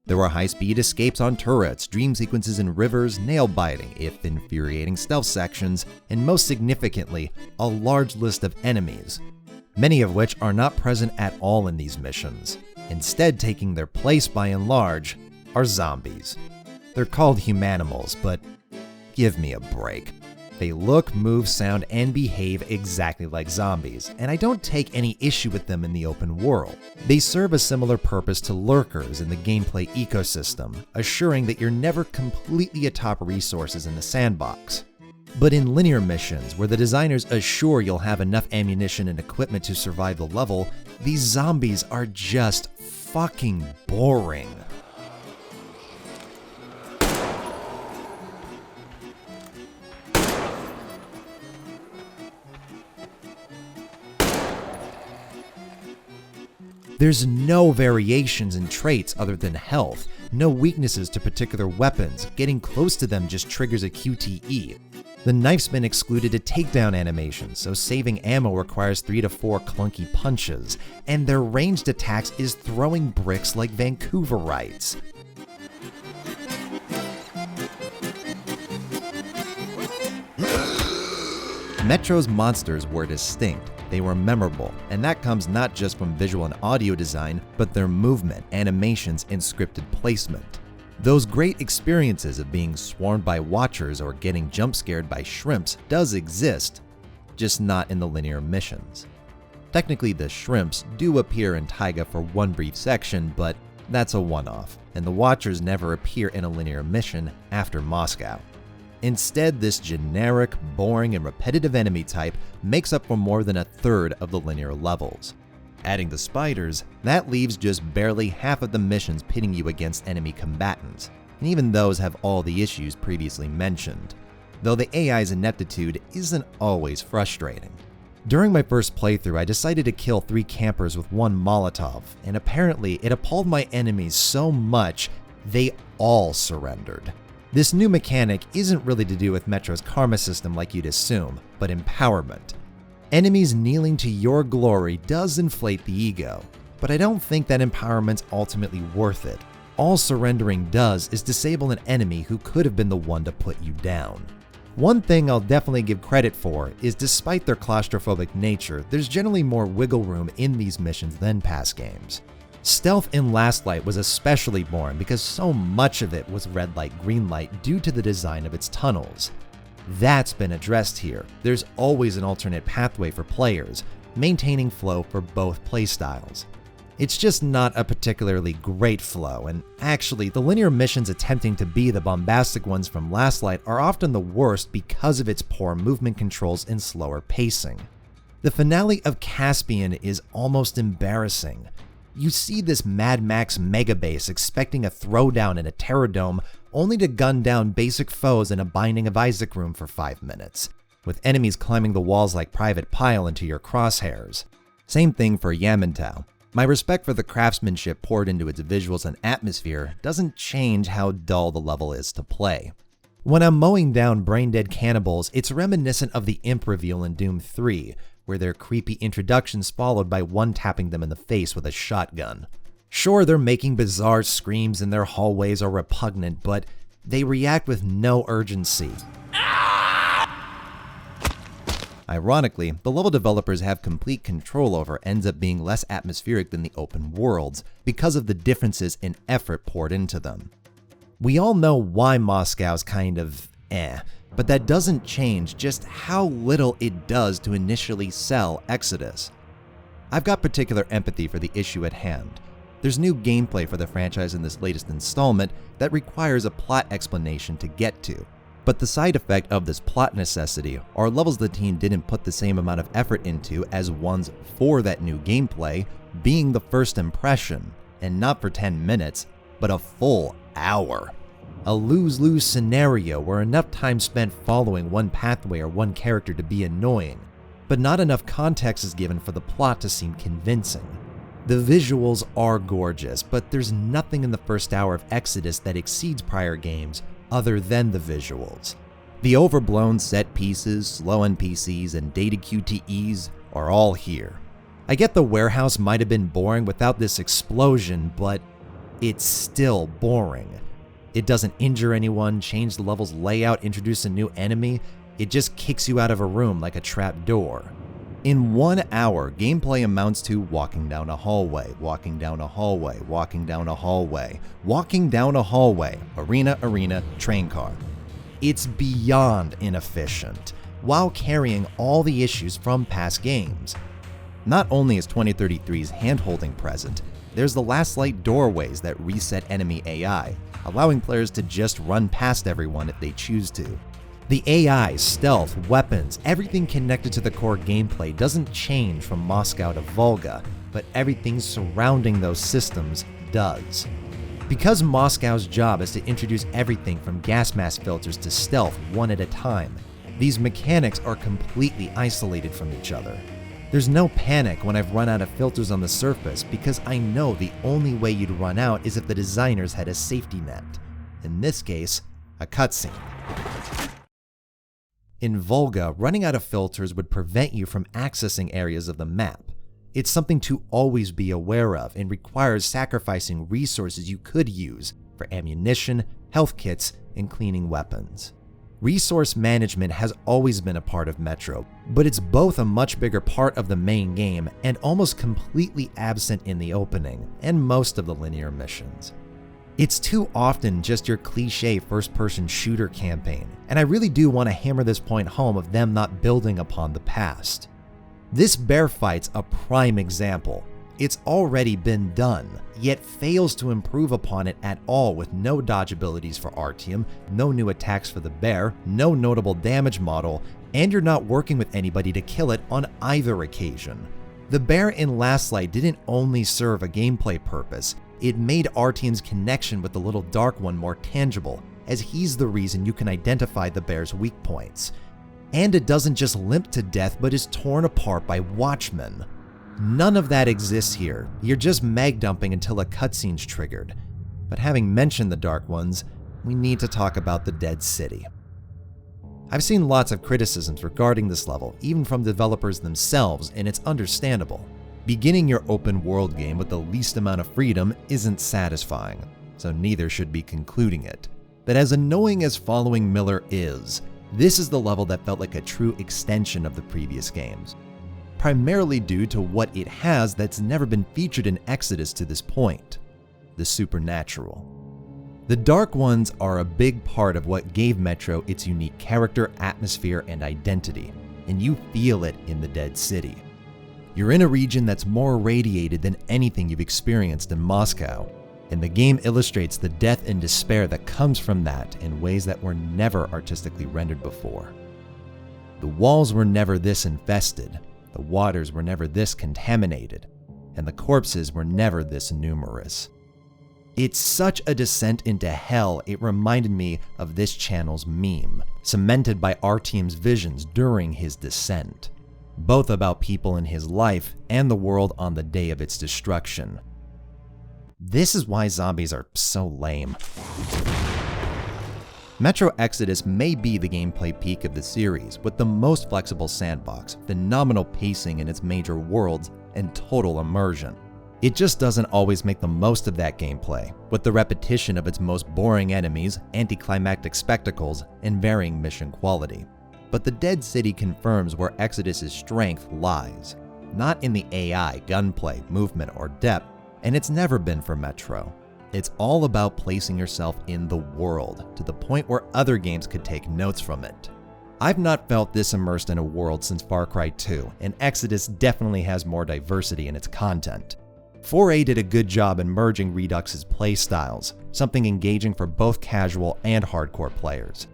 There were high-speed escapes on turrets, dream sequences in rivers, nail-biting, if infuriating stealth sections, and most significantly, a large list of enemies, many of which are not present at all in these missions. Instead, taking their place by and large are zombies. They're called humanimals, but give me a break. They look, move, sound, and behave exactly like zombies, and I don't take any issue with them in the open world. They serve a similar purpose to lurkers in the gameplay ecosystem, assuring that you're never completely atop resources in the sandbox. But in linear missions, where the designers assure you'll have enough ammunition and equipment to survive the level, these zombies are just fucking boring. There's no variations in traits other than health, no weaknesses to particular weapons, getting close to them just triggers a QTE. The knife's been excluded to takedown animations, so saving ammo requires 3 to 4 clunky punches, and their ranged attacks is throwing bricks like Vancouverites. Metro's monsters were distinct. They were memorable, and that comes not just from visual and audio design, but their movement, animations, and scripted placement. Those great experiences of being swarmed by Watchers or getting jump scared by shrimps does exist, just not in the linear missions. Technically, the shrimps do appear in Taiga for one brief section, but that's a one-off, and the Watchers never appear in a linear mission after Moscow. Instead, this generic, boring, and repetitive enemy type makes up for more than a third of the linear levels. Adding the spiders, that leaves just barely half of the missions pitting you against enemy combatants, and even those have all the issues previously mentioned, though the AI's ineptitude isn't always frustrating. During my first playthrough, I decided to kill 3 campers with 1 Molotov, and apparently it appalled my enemies so much, they all surrendered. This new mechanic isn't really to do with Metro's karma system like you'd assume, but empowerment. Enemies kneeling to your glory does inflate the ego, but I don't think that empowerment's ultimately worth it. All surrendering does is disable an enemy who could have been the one to put you down. One thing I'll definitely give credit for is despite their claustrophobic nature, there's generally more wiggle room in these missions than past games. Stealth in Last Light was especially boring because so much of it was red light, green light due to the design of its tunnels. That's been addressed here. There's always an alternate pathway for players, maintaining flow for both playstyles. It's just not a particularly great flow, and actually, the linear missions attempting to be the bombastic ones from Last Light are often the worst because of its poor movement controls and slower pacing. The finale of Caspian is almost embarrassing. You see this Mad Max megabase expecting a throwdown in a Terradome, only to gun down basic foes in a Binding of Isaac room for 5 minutes, with enemies climbing the walls like Private Pile into your crosshairs. Same thing for Yamantau. My respect for the craftsmanship poured into its visuals and atmosphere doesn't change how dull the level is to play. When I'm mowing down brain-dead cannibals, it's reminiscent of the imp reveal in Doom 3, where their creepy introduction's followed by one tapping them in the face with a shotgun. Sure, they're making bizarre screams and their hallways are repugnant, but they react with no urgency. Ironically, the level developers have complete control over ends up being less atmospheric than the open worlds because of the differences in effort poured into them. We all know why Moscow's kind of But that doesn't change just how little it does to initially sell Exodus. I've got particular empathy for the issue at hand. There's new gameplay for the franchise in this latest installment that requires a plot explanation to get to. But the side effect of this plot necessity are levels the team didn't put the same amount of effort into as ones for that new gameplay, being the first impression, and not for 10 minutes, but a full hour. A lose-lose scenario where enough time spent following one pathway or one character to be annoying, but not enough context is given for the plot to seem convincing. The visuals are gorgeous, but there's nothing in the first hour of Exodus that exceeds prior games other than the visuals. The overblown set pieces, slow NPCs, and dated QTEs are all here. I get the warehouse might have been boring without this explosion, but it's still boring. It doesn't injure anyone, change the level's layout, introduce a new enemy. It just kicks you out of a room like a trap door. In 1 hour, gameplay amounts to walking down a hallway, walking down a hallway, walking down a hallway, walking down a hallway, arena, train car. It's beyond inefficient, while carrying all the issues from past games. Not only is 2033's handholding present, there's the last light doorways that reset enemy AI, allowing players to just run past everyone if they choose to. The AI, stealth, weapons, everything connected to the core gameplay doesn't change from Moscow to Volga, but everything surrounding those systems does. Because Moscow's job is to introduce everything from gas mask filters to stealth one at a time, these mechanics are completely isolated from each other. There's no panic when I've run out of filters on the surface because I know the only way you'd run out is if the designers had a safety net. In this case, a cutscene. In Volga, running out of filters would prevent you from accessing areas of the map. It's something to always be aware of and requires sacrificing resources you could use for ammunition, health kits, and cleaning weapons. Resource management has always been a part of Metro, but it's both a much bigger part of the main game and almost completely absent in the opening and most of the linear missions. It's too often just your cliche first-person shooter campaign, and I really do want to hammer this point home of them not building upon the past. This bear fight's a prime example. It's already been done, yet fails to improve upon it at all with no dodge abilities for Artyom, no new attacks for the bear, no notable damage model, and you're not working with anybody to kill it on either occasion. The bear in Last Light didn't only serve a gameplay purpose, it made Artyom's connection with the little dark one more tangible, as he's the reason you can identify the bear's weak points. And it doesn't just limp to death but is torn apart by Watchmen. None of that exists here, you're just mag dumping until a cutscene's triggered. But having mentioned the Dark Ones, we need to talk about the Dead City. I've seen lots of criticisms regarding this level, even from developers themselves, and it's understandable. Beginning your open world game with the least amount of freedom isn't satisfying, so neither should be concluding it. But as annoying as following Miller is, this is the level that felt like a true extension of the previous games, primarily due to what it has that's never been featured in Exodus to this point: the supernatural. The Dark Ones are a big part of what gave Metro its unique character, atmosphere, and identity, and you feel it in the Dead City. You're in a region that's more irradiated than anything you've experienced in Moscow, and the game illustrates the death and despair that comes from that in ways that were never artistically rendered before. The walls were never this infested, the waters were never this contaminated, and the corpses were never this numerous. It's such a descent into hell, it reminded me of this channel's meme, cemented by Artyom's visions during his descent, both about people in his life and the world on the day of its destruction. This is why zombies are so lame. Metro Exodus may be the gameplay peak of the series, with the most flexible sandbox, phenomenal pacing in its major worlds, and total immersion. It just doesn't always make the most of that gameplay, with the repetition of its most boring enemies, anticlimactic spectacles, and varying mission quality. But the Dead City confirms where Exodus's strength lies, not in the AI, gunplay, movement, or depth, and it's never been for Metro. It's all about placing yourself in the world, to the point where other games could take notes from it. I've not felt this immersed in a world since Far Cry 2, and Exodus definitely has more diversity in its content. 4A did a good job in merging Redux's playstyles, something engaging for both casual and hardcore players.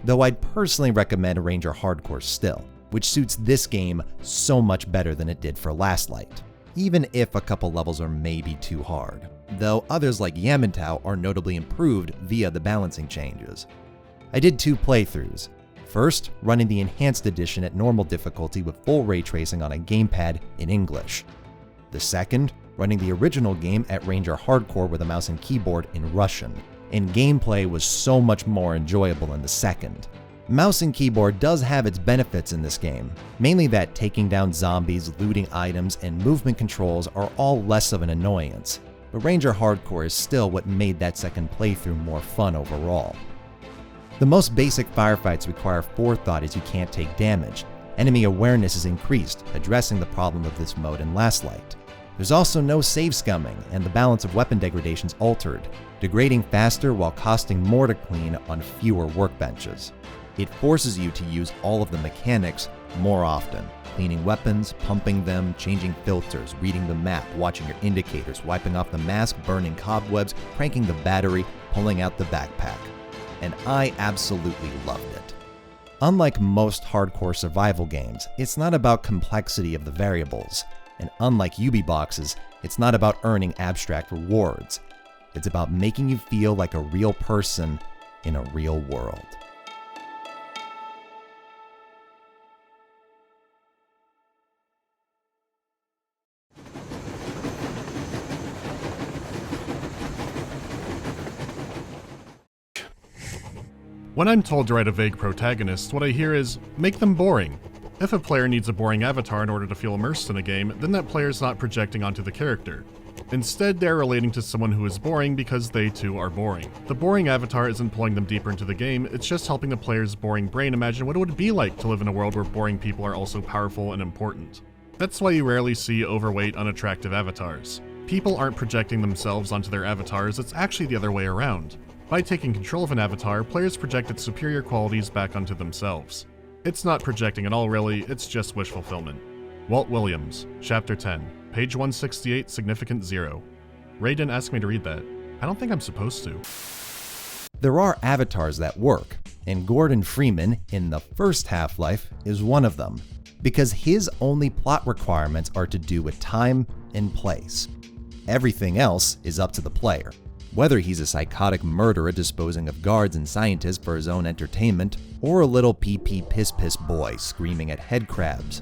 Though I'd personally recommend Ranger Hardcore still, which suits this game so much better than it did for Last Light, even if a couple levels are maybe too hard, though others like Yamantau are notably improved via the balancing changes. I did 2 playthroughs. First, running the Enhanced Edition at normal difficulty with full ray tracing on a gamepad in English. The second, running the original game at Ranger Hardcore with a mouse and keyboard in Russian, and gameplay was so much more enjoyable in the second. Mouse and keyboard does have its benefits in this game, mainly that taking down zombies, looting items, and movement controls are all less of an annoyance, but Ranger Hardcore is still what made that second playthrough more fun overall. The most basic firefights require forethought as you can't take damage. Enemy awareness is increased, addressing the problem of this mode in Last Light. There's also no save scumming, and the balance of weapon degradation's altered, degrading faster while costing more to clean on fewer workbenches. It forces you to use all of the mechanics more often, cleaning weapons, pumping them, changing filters, reading the map, watching your indicators, wiping off the mask, burning cobwebs, cranking the battery, pulling out the backpack. And I absolutely loved it. Unlike most hardcore survival games, it's not about complexity of the variables. And unlike Ubiboxes, it's not about earning abstract rewards. It's about making you feel like a real person in a real world. When I'm told to write a vague protagonist, what I hear is, make them boring. If a player needs a boring avatar in order to feel immersed in a game, then that player's not projecting onto the character. Instead, they're relating to someone who is boring because they too are boring. The boring avatar isn't pulling them deeper into the game, it's just helping the player's boring brain imagine what it would be like to live in a world where boring people are also powerful and important. That's why you rarely see overweight, unattractive avatars. People aren't projecting themselves onto their avatars, it's actually the other way around. By taking control of an avatar, players project its superior qualities back onto themselves. It's not projecting at all really, it's just wish fulfillment. Walt Williams, Chapter 10, page 168, Significant 0. Ray didn't ask me to read that. I don't think I'm supposed to. There are avatars that work, and Gordon Freeman in the first Half-Life is one of them, because his only plot requirements are to do with time and place. Everything else is up to the player. Whether he's a psychotic murderer disposing of guards and scientists for his own entertainment, or a little pee-pee piss-piss boy screaming at head crabs.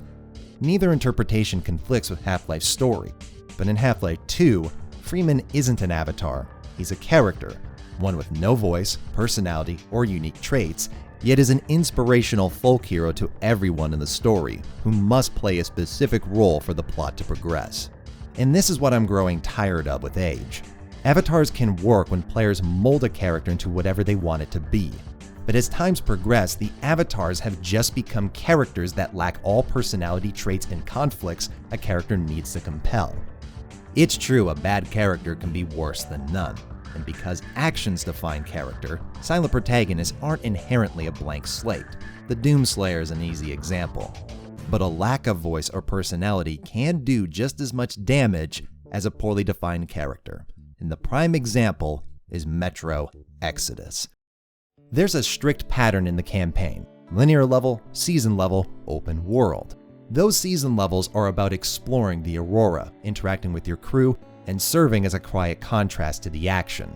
Neither interpretation conflicts with Half-Life's story, but in Half-Life 2, Freeman isn't an avatar, he's a character, one with no voice, personality, or unique traits, yet is an inspirational folk hero to everyone in the story, who must play a specific role for the plot to progress. And this is what I'm growing tired of with age. Avatars can work when players mold a character into whatever they want it to be. But as times progress, the avatars have just become characters that lack all personality traits and conflicts a character needs to compel. It's true, a bad character can be worse than none, and because actions define character, silent protagonists aren't inherently a blank slate. The Doomslayer is an easy example. But a lack of voice or personality can do just as much damage as a poorly defined character. And the prime example is Metro Exodus. There's a strict pattern in the campaign: linear level, season level, open world. Those season levels are about exploring the Aurora, interacting with your crew, and serving as a quiet contrast to the action.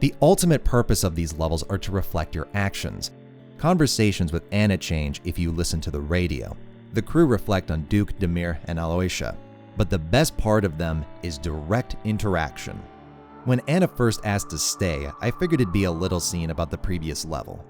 The ultimate purpose of these levels are to reflect your actions. Conversations with Anna change if you listen to the radio. The crew reflect on Duke, Demir, and Aloysia. But the best part of them is direct interaction. When Anna first asked to stay, I figured it'd be a little scene about the previous level.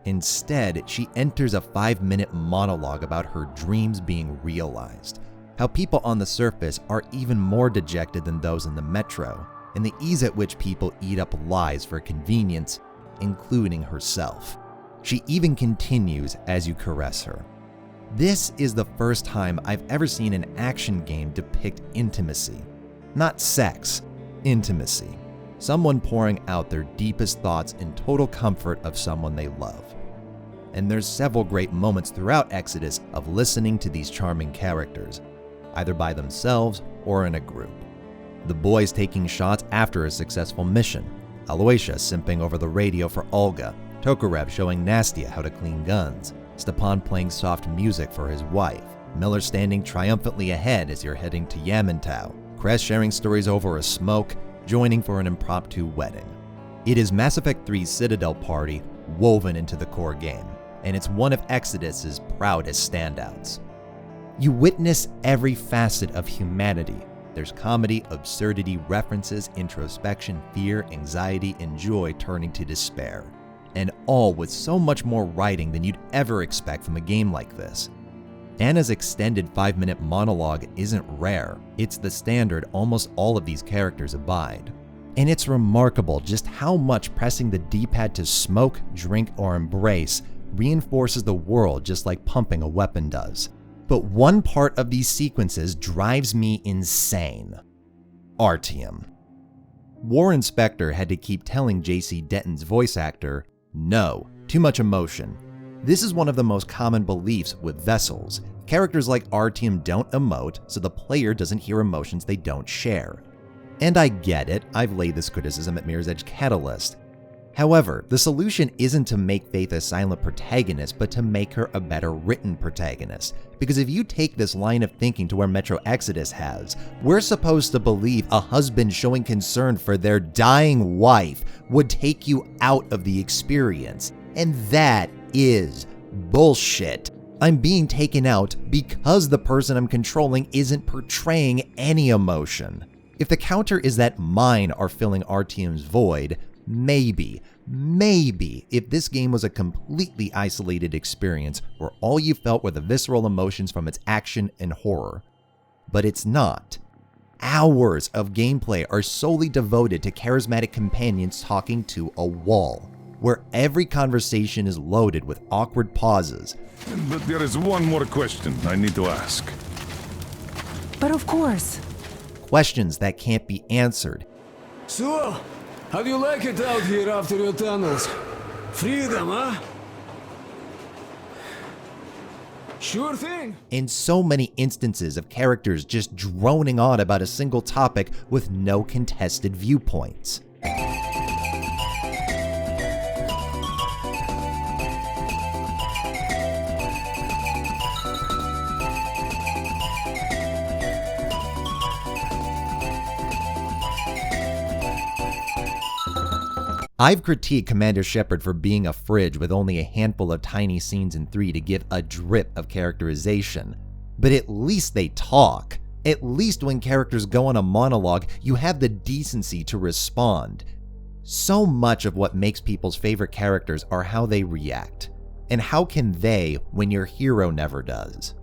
Instead, she enters a 5-minute monologue about her dreams being realized, how people on the surface are even more dejected than those in the metro, and the ease at which people eat up lies for convenience, including herself. She even continues as you caress her. This is the first time I've ever seen an action game depict intimacy. Not sex, intimacy. someone pouring out their deepest thoughts in total comfort of someone they love. And there's several great moments throughout Exodus of listening to these charming characters, either by themselves or in a group. The boys taking shots after a successful mission, Aloysia simping over the radio for Olga, Tokarev showing Nastia how to clean guns, Stepan playing soft music for his wife, Miller standing triumphantly ahead as you're heading to Yamantau, Kress sharing stories over a smoke, joining for an impromptu wedding. It is Mass Effect 3's Citadel party woven into the core game, and it's one of Exodus's proudest standouts. You witness every facet of humanity. There's comedy, absurdity, references, introspection, fear, anxiety, and joy turning to despair. And all with so much more writing than you'd ever expect from a game like this. Anna's extended 5-minute monologue isn't rare. It's the standard almost all of these characters abide. And it's remarkable just how much pressing the D-pad to smoke, drink, or embrace reinforces the world just like pumping a weapon does. But one part of these sequences drives me insane. Artyom. Warren Spector had to keep telling J.C. Denton's voice actor, no, too much emotion. This is one of the most common beliefs with Vessels. Characters like Artyom don't emote, so the player doesn't hear emotions they don't share. And I get it, I've laid this criticism at Mirror's Edge Catalyst. However, the solution isn't to make Faith a silent protagonist, but to make her a better written protagonist. Because if you take this line of thinking to where Metro Exodus has, we're supposed to believe a husband showing concern for their dying wife would take you out of the experience. And that is bullshit. I'm being taken out because the person I'm controlling isn't portraying any emotion. If the counter is that mine are filling Artyom's void, maybe, if this game was a completely isolated experience where all you felt were the visceral emotions from its action and horror. But it's not. Hours of gameplay are solely devoted to charismatic companions talking to a wall, where every conversation is loaded with awkward pauses. But there is one more question I need to ask. But of course. Questions that can't be answered. So, how do you like it out here after your tunnels? Freedom, huh? Sure thing. In so many instances of characters just droning on about a single topic with no contested viewpoints. I've critiqued Commander Shepard for being a fridge with only a handful of tiny scenes in 3 to give a drip of characterization. But at least they talk. At least when characters go on a monologue, you have the decency to respond. So much of what makes people's favorite characters are how they react. And how can they when your hero never does?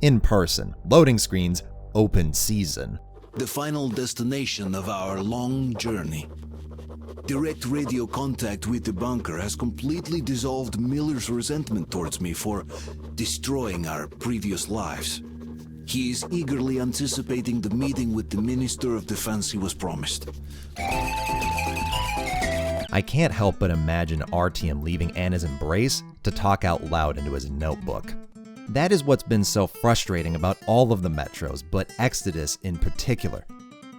In person, loading screens, open season. The final destination of our long journey. Direct radio contact with the bunker has completely dissolved Miller's resentment towards me for destroying our previous lives. He is eagerly anticipating the meeting with the Minister of Defense he was promised. I can't help but imagine Artyom leaving Anna's embrace to talk out loud into his notebook. That is what's been so frustrating about all of the Metros, but Exodus in particular.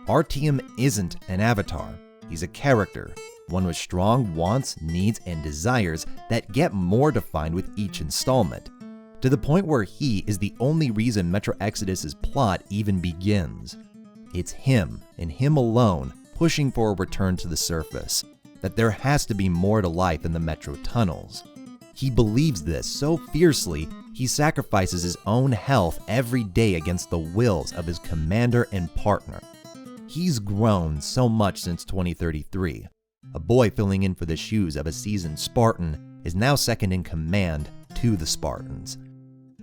Artyom isn't an avatar. He's a character, one with strong wants, needs, and desires that get more defined with each installment, to the point where he is the only reason Metro Exodus's plot even begins. It's him, and him alone, pushing for a return to the surface, that there has to be more to life in the Metro tunnels. He believes this so fiercely, he sacrifices his own health every day against the wills of his commander and partner. He's grown so much since 2033. A boy filling in for the shoes of a seasoned Spartan is now second in command to the Spartans.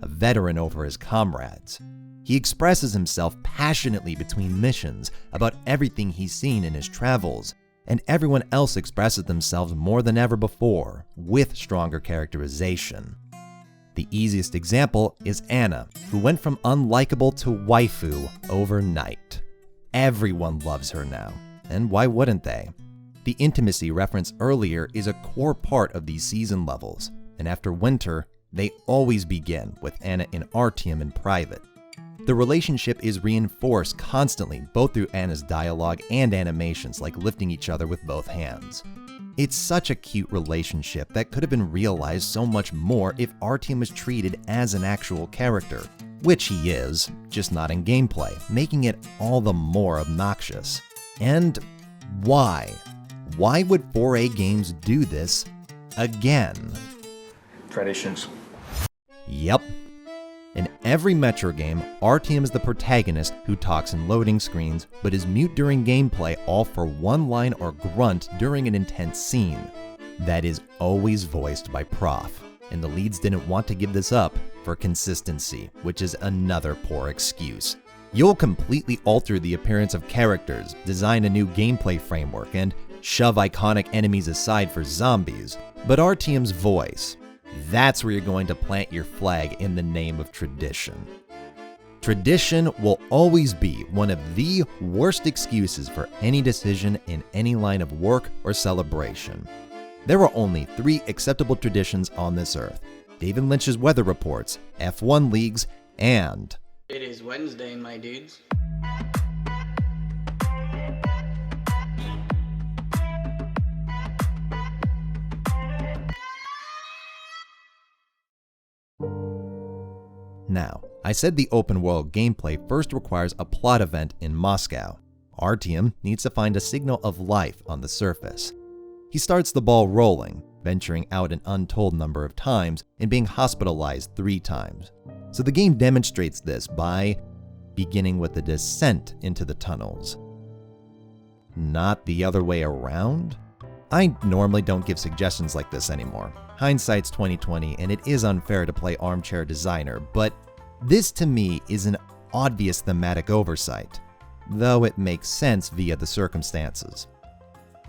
A veteran over his comrades. He expresses himself passionately between missions about everything he's seen in his travels, and everyone else expresses themselves more than ever before, with stronger characterization. The easiest example is Anna, who went from unlikable to waifu overnight. Everyone loves her now. and why wouldn't they? The intimacy referenced earlier is a core part of these season levels, and after winter, they always begin with Anna and Artyom in private. The relationship is reinforced constantly, both through Anna's dialogue and animations like lifting each other with both hands. It's such a cute relationship that could have been realized so much more if Artyom was treated as an actual character, which he is, just not in gameplay, making it all the more obnoxious. And why? Why would 4A Games do this again? Traditions. Yep. In every Metro game, Artyom is the protagonist who talks in loading screens, but is mute during gameplay, all for one line or grunt during an intense scene. That is always voiced by Prof, and the leads didn't want to give this up for consistency, which is another poor excuse. You'll completely alter the appearance of characters, design a new gameplay framework, and shove iconic enemies aside for zombies, but Artyom's voice, that's where you're going to plant your flag in the name of tradition. Tradition will always be one of the worst excuses for any decision in any line of work or celebration. There are only 3 acceptable traditions on this earth: David Lynch's weather reports, F1 leagues, and... It is Wednesday, my dudes. Now, I said the open world gameplay first requires a plot event in Moscow. Artyom needs to find a signal of life on the surface. He starts the ball rolling, venturing out an untold number of times and being hospitalized 3 times. So the game demonstrates this by beginning with the descent into the tunnels. Not the other way around? I normally don't give suggestions like this anymore. Hindsight's 20/20, and it is unfair to play armchair designer, but this to me is an obvious thematic oversight, though it makes sense via the circumstances.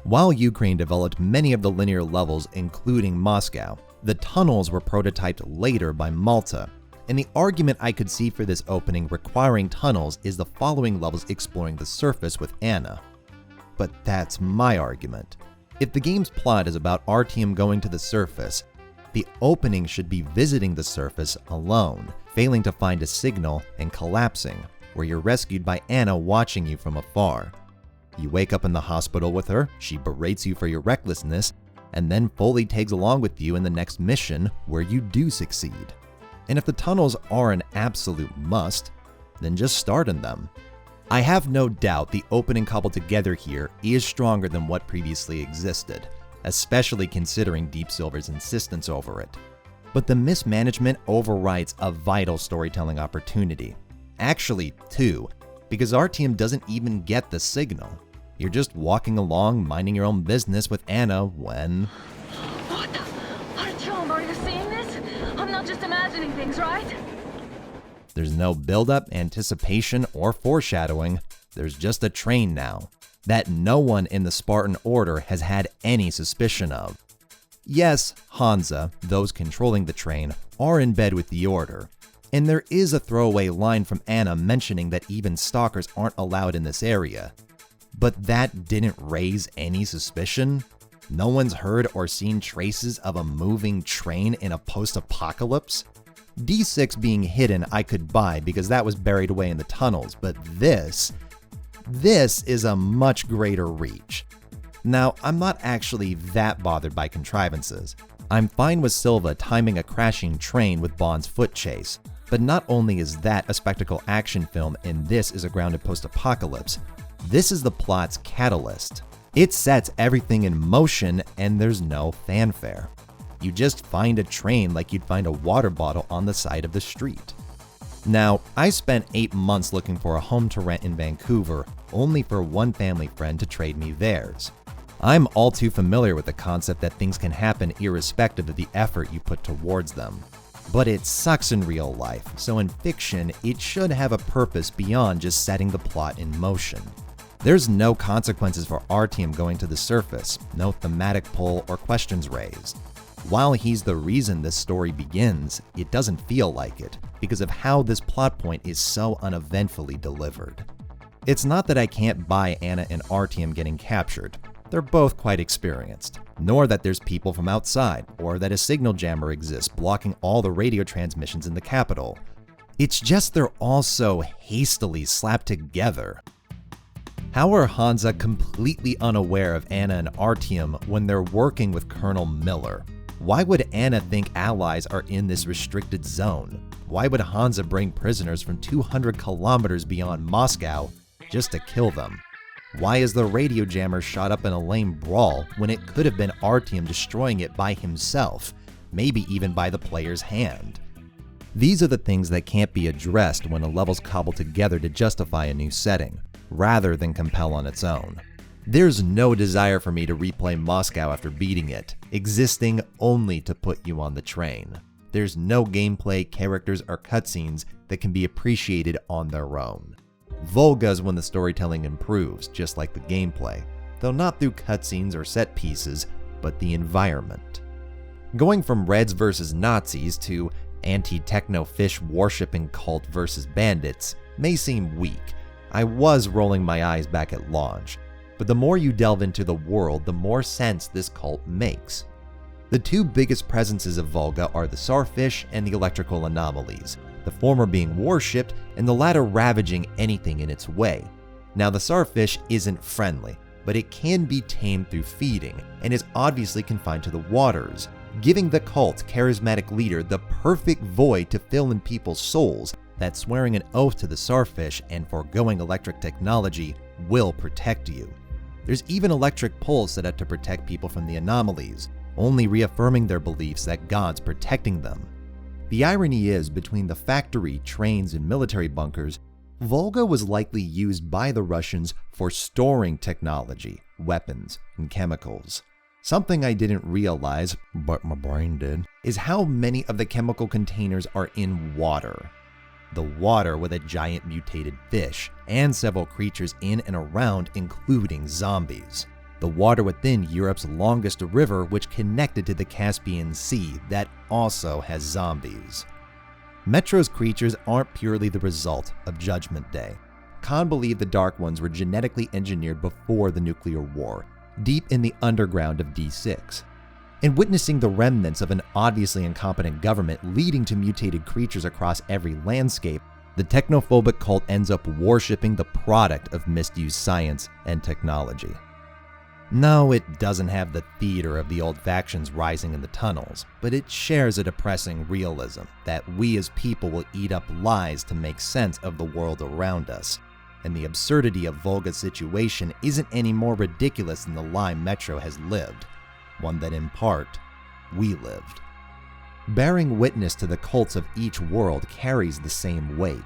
While Ukraine developed many of the linear levels, including Moscow, the tunnels were prototyped later by Malta, and the argument I could see for this opening requiring tunnels is the following levels exploring the surface with Anna. But that's my argument. If the game's plot is about Artyom going to the surface, the opening should be visiting the surface alone, failing to find a signal and collapsing, where you're rescued by Anna watching you from afar. You wake up in the hospital with her, she berates you for your recklessness, and then fully tags along with you in the next mission where you do succeed. And if the tunnels are an absolute must, then just start in them. I have no doubt the opening cobbled together here is stronger than what previously existed, especially considering Deep Silver's insistence over it. But the mismanagement overrides a vital storytelling opportunity. Actually, 2, because Artyom doesn't even get the signal. You're just walking along, minding your own business with Anna when... What the? Artyom, are you seeing this? I'm not just imagining things, right? There's no build-up, anticipation, or foreshadowing. There's just a train now that no one in the Spartan Order has had any suspicion of. Yes, Hansa, those controlling the train, are in bed with the Order, and there is a throwaway line from Anna mentioning that even stalkers aren't allowed in this area. But that didn't raise any suspicion? No one's heard or seen traces of a moving train in a post-apocalypse? Deus Ex being hidden I could buy because that was buried away in the tunnels, but this is a much greater reach. Now, I'm not actually that bothered by contrivances. I'm fine with Silva timing a crashing train with Bond's foot chase, but not only is that a spectacle action film and this is a grounded post-apocalypse, this is the plot's catalyst. It sets everything in motion and there's no fanfare. You just find a train like you'd find a water bottle on the side of the street. Now, I spent 8 months looking for a home to rent in Vancouver, only for one family friend to trade me theirs. I'm all too familiar with the concept that things can happen irrespective of the effort you put towards them. But it sucks in real life, so in fiction, it should have a purpose beyond just setting the plot in motion. There's no consequences for Artyom going to the surface, no thematic pull or questions raised. While he's the reason this story begins, it doesn't feel like it, because of how this plot point is so uneventfully delivered. It's not that I can't buy Anna and Artyom getting captured. They're both quite experienced. Nor that there's people from outside, or that a signal jammer exists blocking all the radio transmissions in the capital. It's just they're all so hastily slapped together. How are Hansa completely unaware of Anna and Artyom when they're working with Colonel Miller? Why would Anna think allies are in this restricted zone? Why would Hansa bring prisoners from 200 kilometers beyond Moscow just to kill them? Why is the radio jammer shot up in a lame brawl when it could have been Artyom destroying it by himself, maybe even by the player's hand? These are the things that can't be addressed when a level's cobbled together to justify a new setting, rather than compel on its own. There's no desire for me to replay Moscow after beating it, existing only to put you on the train. There's no gameplay, characters, or cutscenes that can be appreciated on their own. Volga's when the storytelling improves, just like the gameplay, though not through cutscenes or set pieces, but the environment. Going from Reds versus Nazis to anti-techno fish worshipping cult versus bandits may seem weak. I was rolling my eyes back at launch, but the more you delve into the world, the more sense this cult makes. The two biggest presences of Volga are the Starfish and the electrical anomalies, the former being worshipped and the latter ravaging anything in its way. Now the Starfish isn't friendly, but it can be tamed through feeding and is obviously confined to the waters, giving the cult's charismatic leader the perfect void to fill in people's souls that swearing an oath to the Starfish and foregoing electric technology will protect you. There's even electric poles set up to protect people from the anomalies, only reaffirming their beliefs that God's protecting them. The irony is, between the factory, trains, and military bunkers, Volga was likely used by the Russians for storing technology, weapons, and chemicals. Something I didn't realize, but my brain did, is how many of the chemical containers are in water. The water with a giant mutated fish, and several creatures in and around, including zombies. The water within Europe's longest river, which connected to the Caspian Sea, that also has zombies. Metro's creatures aren't purely the result of Judgment Day. Khan believed the Dark Ones were genetically engineered before the nuclear war, deep in the underground of D6. And witnessing the remnants of an obviously incompetent government leading to mutated creatures across every landscape, the technophobic cult ends up worshipping the product of misused science and technology. No, it doesn't have the theater of the old factions rising in the tunnels, but it shares a depressing realism that we as people will eat up lies to make sense of the world around us. And the absurdity of Volga's situation isn't any more ridiculous than the lie Metro has lived, one that in part, we lived. Bearing witness to the cults of each world carries the same weight,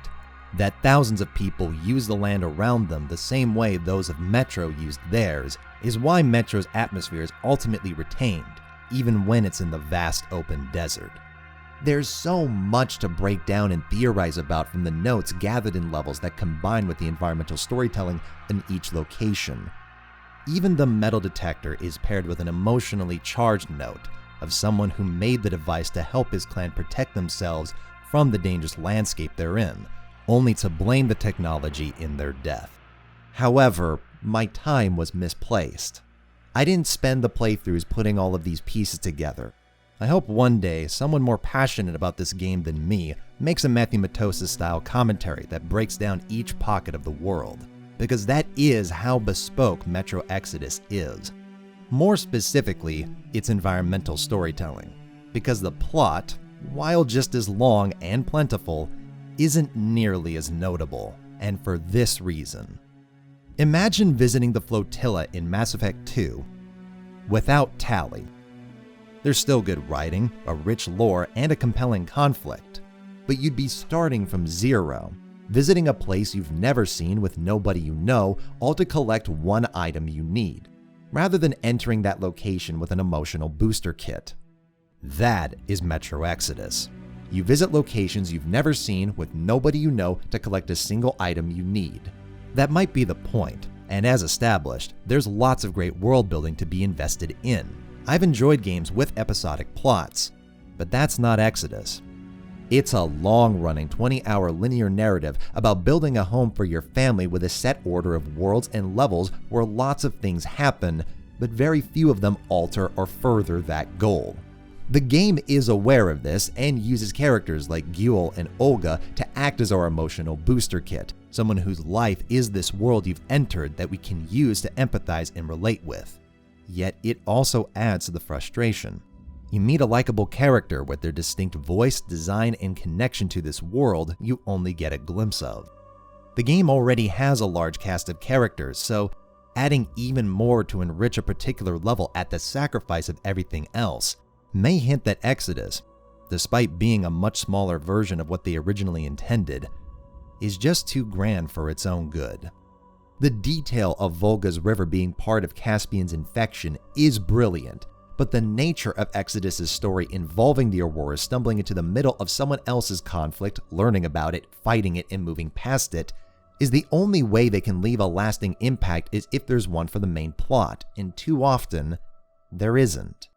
that thousands of people use the land around them the same way those of Metro used theirs is why Metro's atmosphere is ultimately retained, even when it's in the vast open desert. There's so much to break down and theorize about from the notes gathered in levels that combine with the environmental storytelling in each location. Even the metal detector is paired with an emotionally charged note of someone who made the device to help his clan protect themselves from the dangerous landscape they're in, only to blame the technology in their death. However, my time was misplaced. I didn't spend the playthroughs putting all of these pieces together. I hope one day someone more passionate about this game than me makes a Matthew Matosis-style commentary that breaks down each pocket of the world, because that is how bespoke Metro Exodus is. More specifically, its environmental storytelling, because the plot, while just as long and plentiful, isn't nearly as notable, and for this reason. Imagine visiting the flotilla in Mass Effect 2 without Tali. There's still good writing, a rich lore, and a compelling conflict, but you'd be starting from zero, visiting a place you've never seen with nobody you know, all to collect one item you need, rather than entering that location with an emotional booster kit. That is Metro Exodus. You visit locations you've never seen with nobody you know to collect a single item you need. That might be the point, and as established, there's lots of great world building to be invested in. I've enjoyed games with episodic plots, but that's not Exodus. It's a long-running 20-hour linear narrative about building a home for your family with a set order of worlds and levels where lots of things happen, but very few of them alter or further that goal. The game is aware of this and uses characters like Gyul and Olga to act as our emotional booster kit, someone whose life is this world you've entered that we can use to empathize and relate with. Yet it also adds to the frustration. You meet a likable character with their distinct voice, design, and connection to this world you only get a glimpse of. The game already has a large cast of characters, so adding even more to enrich a particular level at the sacrifice of everything else may hint that Exodus, despite being a much smaller version of what they originally intended, is just too grand for its own good. The detail of Volga's river being part of Caspian's infection is brilliant, but the nature of Exodus's story involving the Aurora stumbling into the middle of someone else's conflict, learning about it, fighting it, and moving past it, is the only way they can leave a lasting impact is if there's one for the main plot, and too often, there isn't.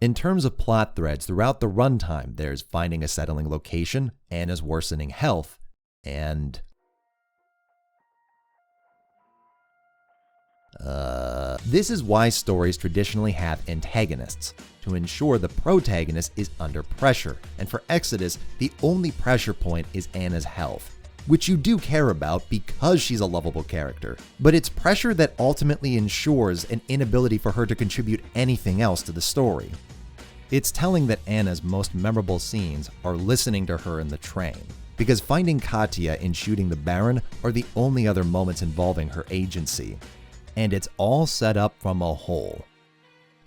In terms of plot threads throughout the runtime, there's finding a settling location, Anna's worsening health, and this is why stories traditionally have antagonists, to ensure the protagonist is under pressure, and for Exodus, the only pressure point is Anna's health, which you do care about because she's a lovable character, but it's pressure that ultimately ensures an inability for her to contribute anything else to the story. It's telling that Anna's most memorable scenes are listening to her in the train, because finding Katya and shooting the Baron are the only other moments involving her agency. And it's all set up from a hole.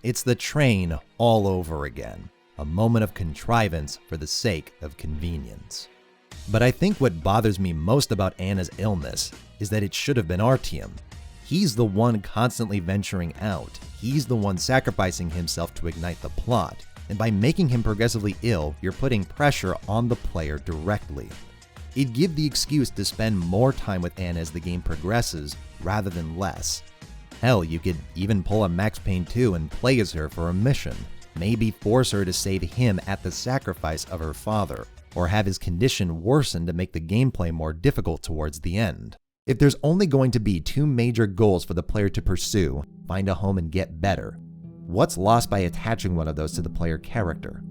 It's the train all over again, a moment of contrivance for the sake of convenience. But I think what bothers me most about Anna's illness is that it should have been Artyom. He's the one constantly venturing out. He's the one sacrificing himself to ignite the plot. And by making him progressively ill, you're putting pressure on the player directly. It'd give the excuse to spend more time with Anna as the game progresses, rather than less. Hell, you could even pull a Max Payne 2 and play as her for a mission. Maybe force her to save him at the sacrifice of her father, or have his condition worsen to make the gameplay more difficult towards the end. If there's only going to be two major goals for the player to pursue, find a home and get better, what's lost by attaching one of those to the player character?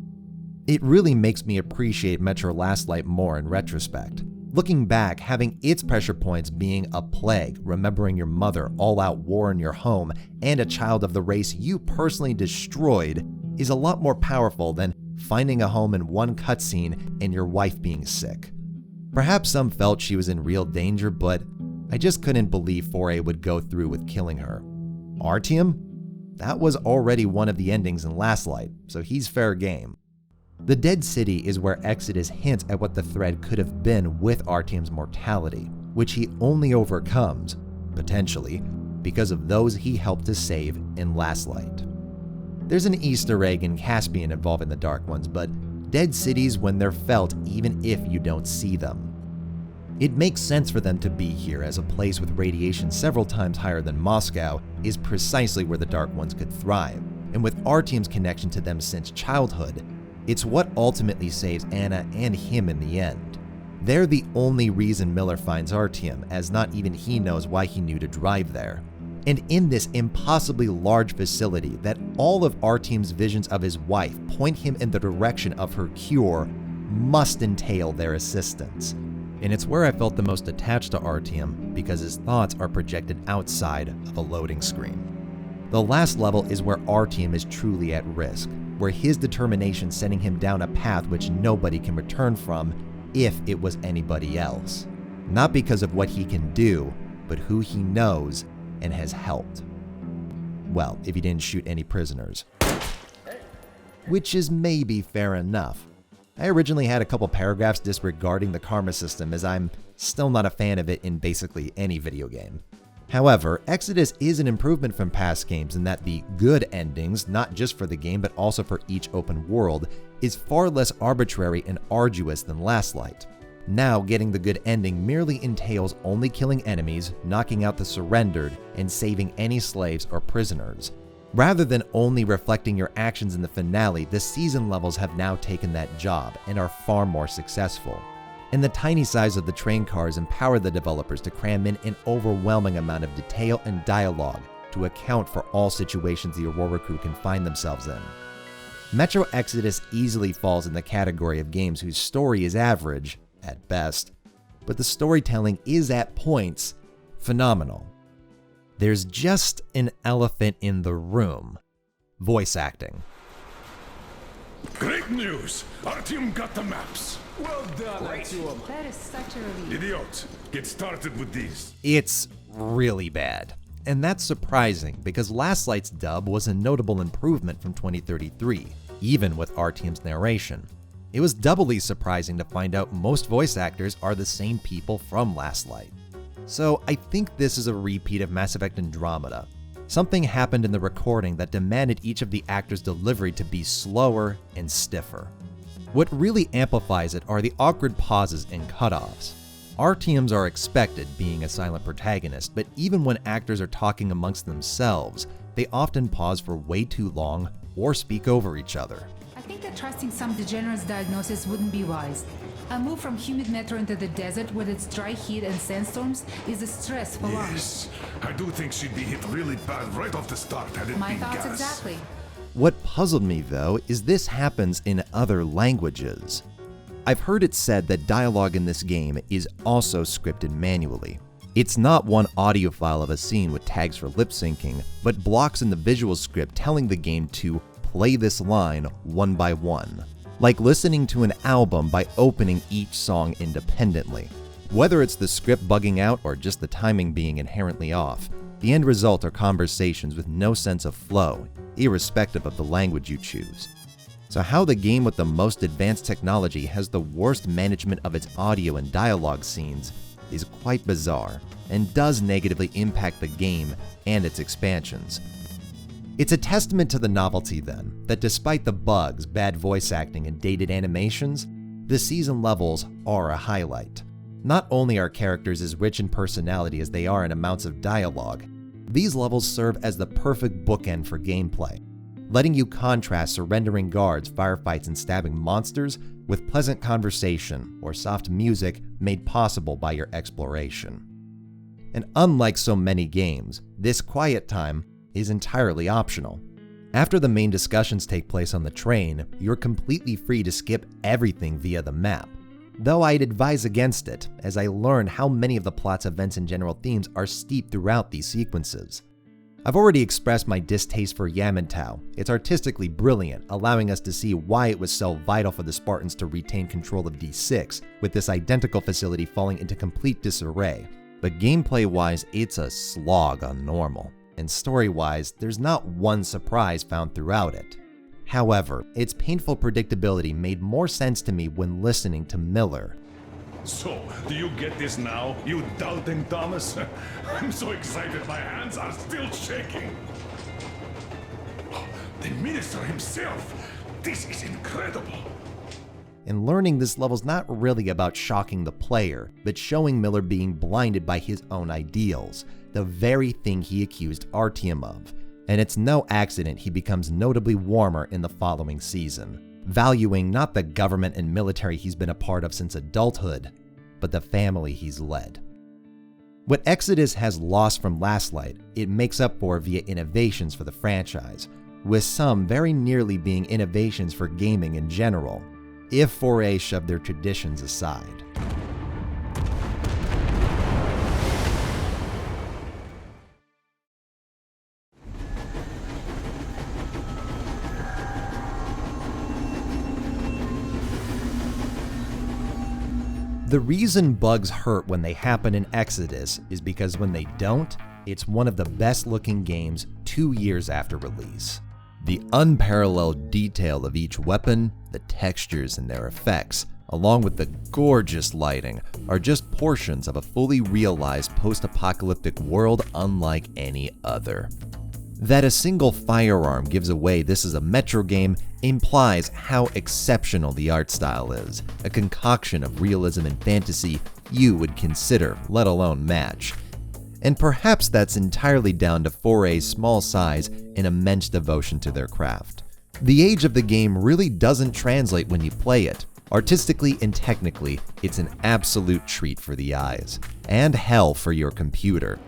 It really makes me appreciate Metro Last Light more in retrospect. Looking back, having its pressure points being a plague, remembering your mother, all-out war in your home, and a child of the race you personally destroyed is a lot more powerful than finding a home in one cutscene and your wife being sick. Perhaps some felt she was in real danger, but I just couldn't believe Foray would go through with killing her. Artyom? That was already one of the endings in Last Light, so he's fair game. The Dead City is where Exodus hints at what the thread could have been with Artyom's mortality, which he only overcomes, potentially, because of those he helped to save in Last Light. There's an Easter egg in Caspian involving the Dark Ones, but dead cities when they're felt even if you don't see them. It makes sense for them to be here, as a place with radiation several times higher than Moscow is precisely where the Dark Ones could thrive, and with Artyom's connection to them since childhood, it's what ultimately saves Anna and him in the end. They're the only reason Miller finds Artyom, as not even he knows why he knew to drive there. And in this impossibly large facility that all of Artyom's visions of his wife point him in the direction of her cure must entail their assistance. And it's where I felt the most attached to Artyom because his thoughts are projected outside of a loading screen. The last level is where Artyom is truly at risk, where his determination sending him down a path which nobody can return from if it was anybody else. Not because of what he can do, but who he knows and has helped. Well, if he didn't shoot any prisoners. Which is maybe fair enough. I originally had a couple paragraphs disregarding the karma system, as I'm still not a fan of it in basically any video game. However, Exodus is an improvement from past games in that the good endings, not just for the game but also for each open world, is far less arbitrary and arduous than Last Light. Now, getting the good ending merely entails only killing enemies, knocking out the surrendered, and saving any slaves or prisoners. Rather than only reflecting your actions in the finale, the season levels have now taken that job and are far more successful. And the tiny size of the train cars empower the developers to cram in an overwhelming amount of detail and dialogue to account for all situations the Aurora crew can find themselves in. Metro Exodus easily falls in the category of games whose story is average, at best, but the storytelling is at points phenomenal. There's just an elephant in the room: voice acting. Great news! Our team got the maps! Well done, Artyom. That is such a relief. Idiots, get started with these. It's really bad. And that's surprising, because Last Light's dub was a notable improvement from 2033, even with Artyom's narration. It was doubly surprising to find out most voice actors are the same people from Last Light. So I think this is a repeat of Mass Effect Andromeda. Something happened in the recording that demanded each of the actors' delivery to be slower and stiffer. What really amplifies it are the awkward pauses and cutoffs. Artyom's are expected, being a silent protagonist, but even when actors are talking amongst themselves, they often pause for way too long or speak over each other. I think that trusting some degenerate's diagnosis wouldn't be wise. A move from humid Metro into the desert with its dry heat and sandstorms is a stress for lungs. Yes, I do think she'd be hit really bad right off the start had it My been thoughts gas. exactly. What puzzled me, though, is this happens in other languages. I've heard it said that dialogue in this game is also scripted manually. It's not one audio file of a scene with tags for lip syncing, but blocks in the visual script telling the game to play this line one by one, like listening to an album by opening each song independently. Whether it's the script bugging out or just the timing being inherently off, the end result are conversations with no sense of flow, irrespective of the language you choose. So how the game with the most advanced technology has the worst management of its audio and dialogue scenes is quite bizarre, and does negatively impact the game and its expansions. It's a testament to the novelty, then, that despite the bugs, bad voice acting, and dated animations, the season levels are a highlight. Not only are characters as rich in personality as they are in amounts of dialogue, these levels serve as the perfect bookend for gameplay, letting you contrast surrendering guards, firefights, and stabbing monsters with pleasant conversation or soft music made possible by your exploration. And unlike so many games, this quiet time is entirely optional. After the main discussions take place on the train, you're completely free to skip everything via the map. Though I'd advise against it, as I learned how many of the plot's events and general themes are steeped throughout these sequences. I've already expressed my distaste for Yamantau. It's artistically brilliant, allowing us to see why it was so vital for the Spartans to retain control of D6, with this identical facility falling into complete disarray. But gameplay-wise, it's a slog on normal, and story-wise, there's not one surprise found throughout it. However, its painful predictability made more sense to me when listening to Miller. So, do you get this now, you doubting Thomas? I'm so excited my hands are still shaking. Oh, the minister himself! This is incredible! And learning this level's not really about shocking the player, but showing Miller being blinded by his own ideals, the very thing he accused Artyom of. And it's no accident he becomes notably warmer in the following season, valuing not the government and military he's been a part of since adulthood, but the family he's led. What Exodus has lost from Last Light, it makes up for via innovations for the franchise, with some very nearly being innovations for gaming in general, if 4A shove their traditions aside. The reason bugs hurt when they happen in Exodus is because when they don't, it's one of the best looking games 2 years after release. The unparalleled detail of each weapon, the textures and their effects, along with the gorgeous lighting, are just portions of a fully realized post-apocalyptic world unlike any other. That a single firearm gives away this is a Metro game implies how exceptional the art style is, a concoction of realism and fantasy you would consider, let alone match. And perhaps that's entirely down to 4A's small size and immense devotion to their craft. The age of the game really doesn't translate when you play it. Artistically and technically, it's an absolute treat for the eyes, and hell for your computer.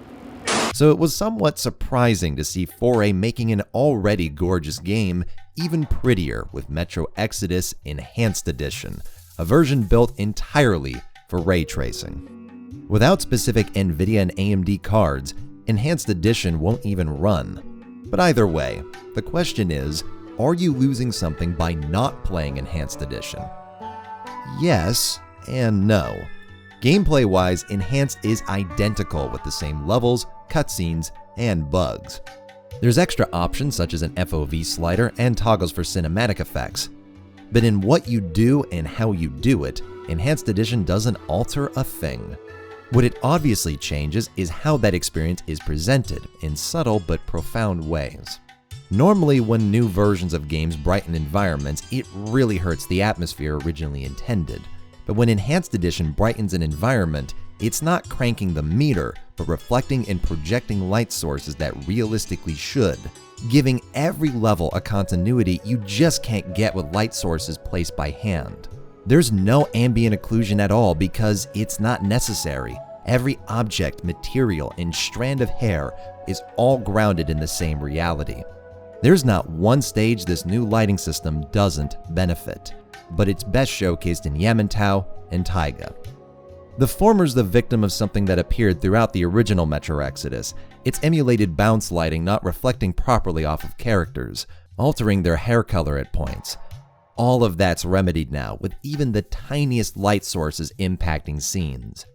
So it was somewhat surprising to see 4A making an already gorgeous game even prettier with Metro Exodus Enhanced Edition, a version built entirely for ray tracing. Without specific NVIDIA and AMD cards, Enhanced Edition won't even run. But either way, the question is, are you losing something by not playing Enhanced Edition? Yes and no. Gameplay-wise, Enhanced is identical with the same levels, cutscenes, and bugs. There's extra options such as an FOV slider and toggles for cinematic effects. But in what you do and how you do it, Enhanced Edition doesn't alter a thing. What it obviously changes is how that experience is presented in subtle but profound ways. Normally, when new versions of games brighten environments, it really hurts the atmosphere originally intended. But when Enhanced Edition brightens an environment, it's not cranking the meter, but reflecting and projecting light sources that realistically should, giving every level a continuity you just can't get with light sources placed by hand. There's no ambient occlusion at all because it's not necessary. Every object, material, and strand of hair is all grounded in the same reality. There's not one stage this new lighting system doesn't benefit, but it's best showcased in Yamantau and Taiga. The former's the victim of something that appeared throughout the original Metro Exodus. It's emulated bounce lighting not reflecting properly off of characters, altering their hair color at points. All of that's remedied now, with even the tiniest light sources impacting scenes.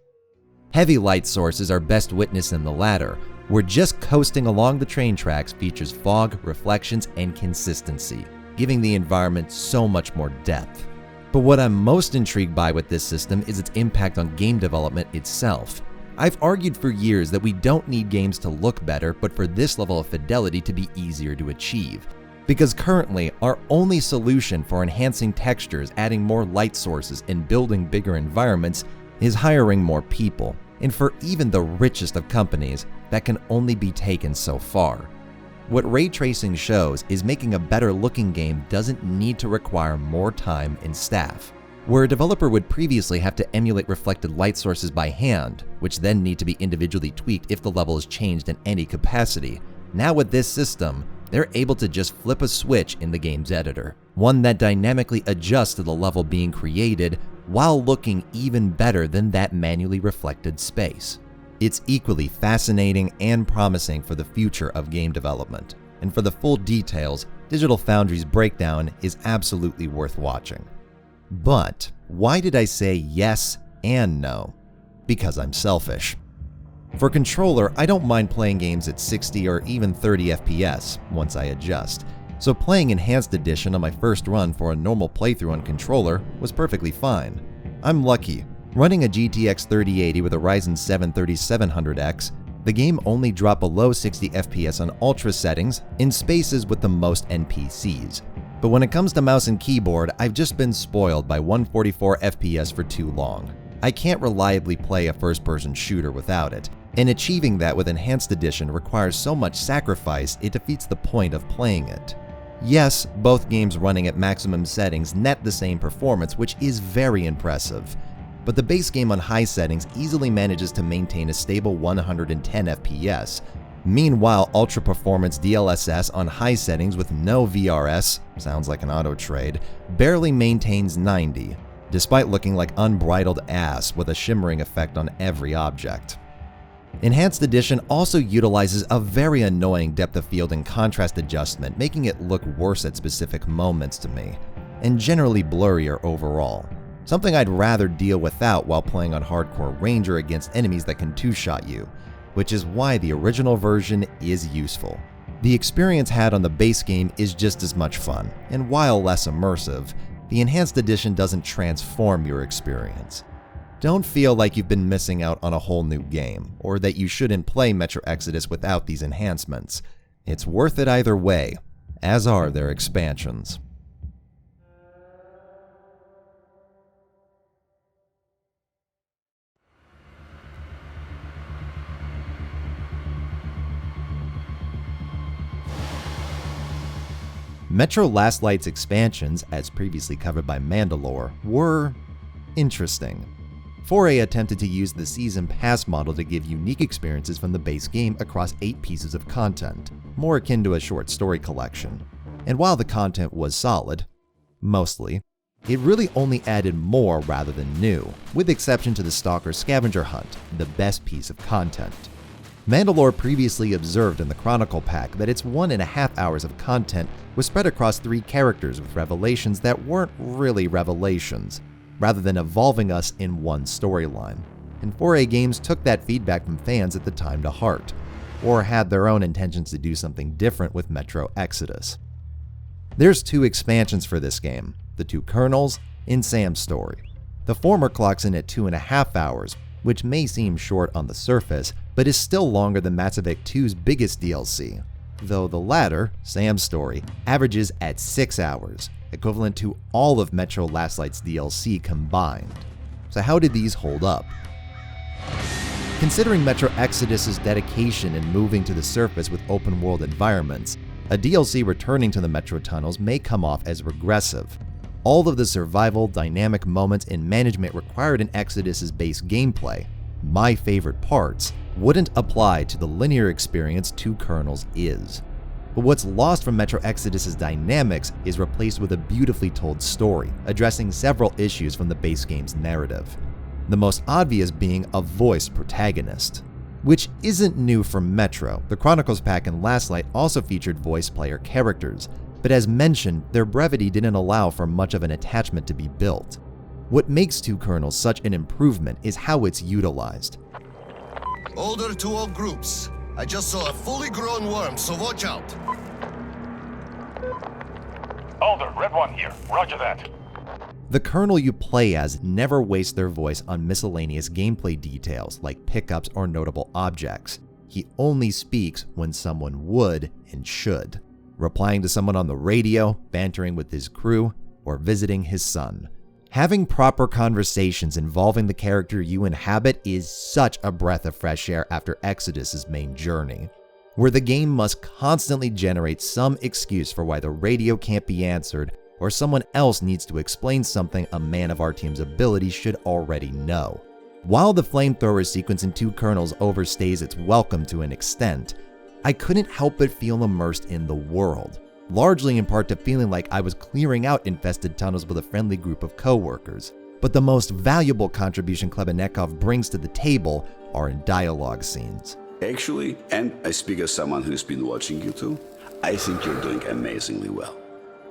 Heavy light sources are best witnessed in the latter, where just coasting along the train tracks features fog, reflections, and consistency, giving the environment so much more depth. But what I'm most intrigued by with this system is its impact on game development itself. I've argued for years that we don't need games to look better, but for this level of fidelity to be easier to achieve. Because currently, our only solution for enhancing textures, adding more light sources, and building bigger environments is hiring more people. And for even the richest of companies, that can only be taken so far. What ray tracing shows is making a better looking game doesn't need to require more time and staff. Where a developer would previously have to emulate reflected light sources by hand, which then need to be individually tweaked if the level is changed in any capacity, now with this system, they're able to just flip a switch in the game's editor, one that dynamically adjusts to the level being created while looking even better than that manually reflected space. It's equally fascinating and promising for the future of game development, and for the full details, Digital Foundry's breakdown is absolutely worth watching. But why did I say yes and no? Because I'm selfish. For controller, I don't mind playing games at 60 or even 30 FPS once I adjust, so playing Enhanced Edition on my first run for a normal playthrough on controller was perfectly fine. I'm lucky. Running a GTX 3080 with a Ryzen 7 3700X, the game only dropped below 60 FPS on ultra settings in spaces with the most NPCs. But when it comes to mouse and keyboard, I've just been spoiled by 144 FPS for too long. I can't reliably play a first-person shooter without it, and achieving that with Enhanced Edition requires so much sacrifice it defeats the point of playing it. Yes, both games running at maximum settings net the same performance, which is very impressive. But the base game on high settings easily manages to maintain a stable 110 FPS. Meanwhile, Ultra Performance DLSS on high settings with no VRS, sounds like an auto trade, barely maintains 90, despite looking like unbridled ass with a shimmering effect on every object. Enhanced Edition also utilizes a very annoying depth of field and contrast adjustment, making it look worse at specific moments to me, and generally blurrier overall. Something I'd rather deal without while playing on Hardcore Ranger against enemies that can two-shot you, which is why the original version is useful. The experience had on the base game is just as much fun, and while less immersive, the Enhanced Edition doesn't transform your experience. Don't feel like you've been missing out on a whole new game, or that you shouldn't play Metro Exodus without these enhancements. It's worth it either way, as are their expansions. Metro Last Light's expansions, as previously covered by Mandalore, were interesting. 4A attempted to use the Season Pass model to give unique experiences from the base game across 8 pieces of content, more akin to a short story collection. And while the content was solid, mostly, it really only added more rather than new, with exception to the Stalker Scavenger Hunt, the best piece of content. Mandalore previously observed in the Chronicle pack that its 1.5 hours of content was spread across 3 characters with revelations that weren't really revelations, rather than evolving us in one storyline. And 4A Games took that feedback from fans at the time to heart, or had their own intentions to do something different with Metro Exodus. There's 2 expansions for this game, the 2 Kernels and Sam's story. The former clocks in at 2.5 hours, which may seem short on the surface, but is still longer than Mass Effect 2's biggest DLC, though the latter, Sam's story, averages at 6 hours, equivalent to all of Metro Last Light's DLC combined. So how did these hold up? Considering Metro Exodus's dedication in moving to the surface with open-world environments, a DLC returning to the Metro tunnels may come off as regressive. All of the survival, dynamic moments, and management required in Exodus's base gameplay, my favorite parts, wouldn't apply to the linear experience 2 Kernels is. But what's lost from Metro Exodus's dynamics is replaced with a beautifully told story, addressing several issues from the base game's narrative. The most obvious being a voiced protagonist, which isn't new for Metro. The Chronicles pack and Last Light also featured voice player characters, but as mentioned, their brevity didn't allow for much of an attachment to be built. What makes 2 Kernels such an improvement is how it's utilized. Order to all groups. I just saw a fully grown worm, so watch out. Alder, Red One here. Roger that. The Colonel you play as never wastes their voice on miscellaneous gameplay details like pickups or notable objects. He only speaks when someone would and should, replying to someone on the radio, bantering with his crew, or visiting his son. Having proper conversations involving the character you inhabit is such a breath of fresh air after Exodus's main journey, where the game must constantly generate some excuse for why the radio can't be answered or someone else needs to explain something a man of our team's ability should already know. While the flamethrower sequence in 2 Kernels overstays its welcome to an extent, I couldn't help but feel immersed in the world, largely in part to feeling like I was clearing out infested tunnels with a friendly group of co-workers. But the most valuable contribution Klebenekov brings to the table are in dialogue scenes. Actually, and I speak as someone who's been watching you two, I think you're doing amazingly well.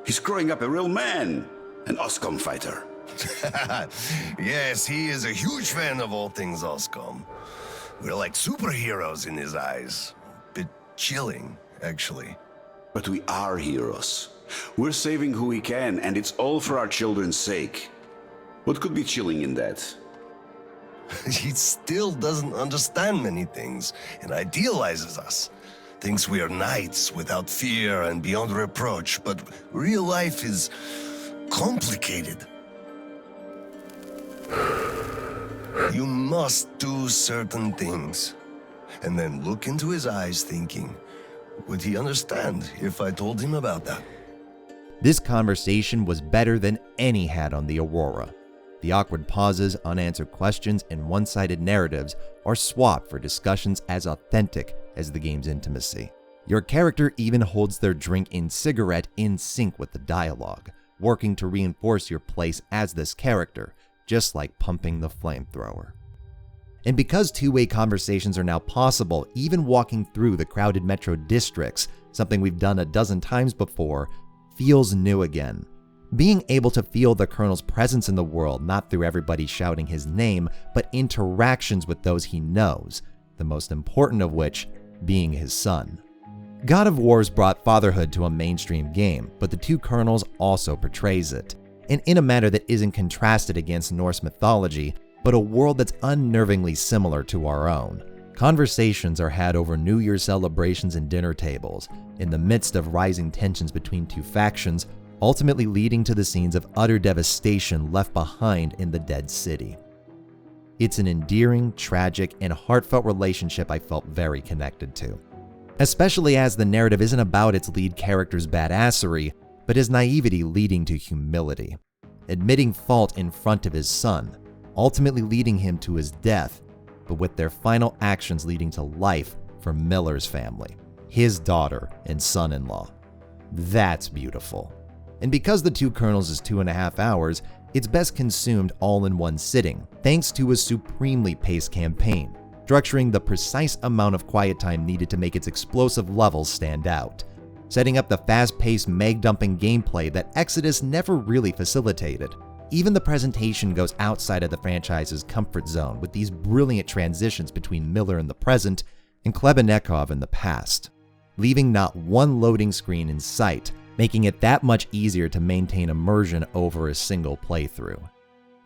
He's growing up a real man, an OSCOM fighter. Yes, he is a huge fan of all things OSCOM. We're like superheroes in his eyes. Bit chilling, actually. But we are heroes. We're saving who we can, and it's all for our children's sake. What could be chilling in that? He still doesn't understand many things and idealizes us. Thinks we are knights without fear and beyond reproach, but real life is complicated. You must do certain things, and then look into his eyes thinking, would he understand if I told him about that? This conversation was better than any had on the Aurora. The awkward pauses, unanswered questions, and one-sided narratives are swapped for discussions as authentic as the game's intimacy. Your character even holds their drink and cigarette in sync with the dialogue, working to reinforce your place as this character, just like pumping the flamethrower. And because two-way conversations are now possible, even walking through the crowded metro districts, something we've done a dozen times before, feels new again. Being able to feel the Colonel's presence in the world, not through everybody shouting his name, but interactions with those he knows, the most important of which being his son. God of War's brought fatherhood to a mainstream game, but the two Colonels also portrays it, and in a manner that isn't contrasted against Norse mythology, but a world that's unnervingly similar to our own. Conversations are had over New Year's celebrations and dinner tables, in the midst of rising tensions between two factions, ultimately leading to the scenes of utter devastation left behind in the Dead City. It's an endearing, tragic, and heartfelt relationship I felt very connected to. Especially as the narrative isn't about its lead character's badassery, but his naivety leading to humility, admitting fault in front of his son, ultimately leading him to his death, but with their final actions leading to life for Miller's family, his daughter and son-in-law. That's beautiful. And because the 2 kernels is 2.5 hours, it's best consumed all in one sitting, thanks to a supremely paced campaign, structuring the precise amount of quiet time needed to make its explosive levels stand out, setting up the fast-paced mag-dumping gameplay that Exodus never really facilitated. Even the presentation goes outside of the franchise's comfort zone with these brilliant transitions between Miller in the present and Klebenekov in the past, leaving not one loading screen in sight, making it that much easier to maintain immersion over a single playthrough.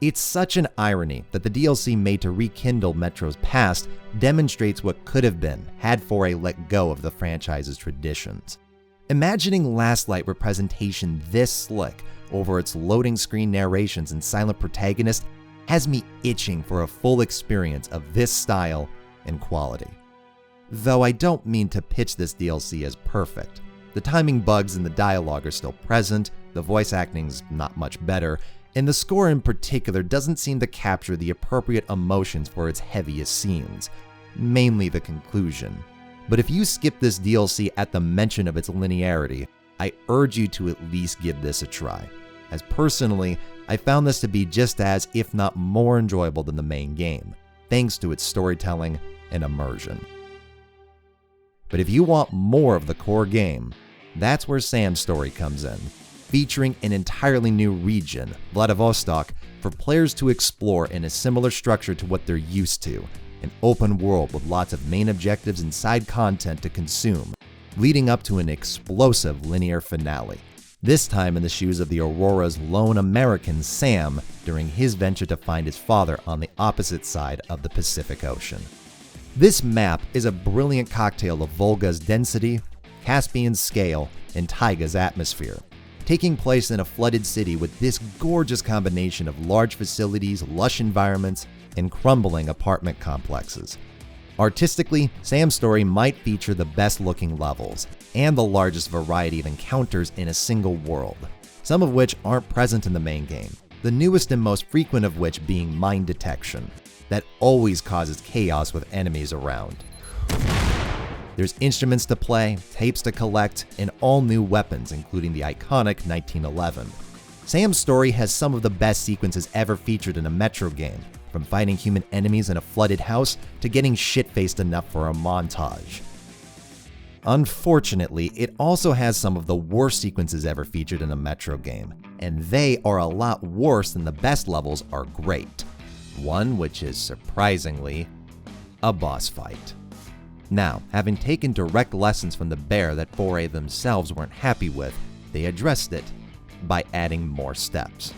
It's such an irony that the DLC made to rekindle Metro's past demonstrates what could have been had 4A let go of the franchise's traditions. Imagining Last Light representation this slick over its loading screen narrations and silent protagonist has me itching for a full experience of this style and quality. Though I don't mean to pitch this DLC as perfect. The timing bugs in the dialogue are still present, the voice acting's not much better, and the score in particular doesn't seem to capture the appropriate emotions for its heaviest scenes, mainly the conclusion. But if you skip this DLC at the mention of its linearity, I urge you to at least give this a try, as personally, I found this to be just as, if not more enjoyable than the main game, thanks to its storytelling and immersion. But if you want more of the core game, that's where Sam's story comes in, featuring an entirely new region, Vladivostok, for players to explore in a similar structure to what they're used to, an open world with lots of main objectives and side content to consume, leading up to an explosive linear finale, this time in the shoes of the Aurora's lone American Sam during his venture to find his father on the opposite side of the Pacific Ocean. This map is a brilliant cocktail of Volga's density, Caspian's scale, and Taiga's atmosphere, taking place in a flooded city with this gorgeous combination of large facilities, lush environments, and crumbling apartment complexes. Artistically, Sam's story might feature the best-looking levels and the largest variety of encounters in a single world, some of which aren't present in the main game, the newest and most frequent of which being mine detection, that always causes chaos with enemies around. There's instruments to play, tapes to collect, and all new weapons, including the iconic 1911. Sam's story has some of the best sequences ever featured in a Metro game, from fighting human enemies in a flooded house to getting shit-faced enough for a montage. Unfortunately, it also has some of the worst sequences ever featured in a Metro game, and they are a lot worse than the best levels are great. One which is, surprisingly, a boss fight. Now, having taken direct lessons from the bear that 4A themselves weren't happy with, they addressed it by adding more steps.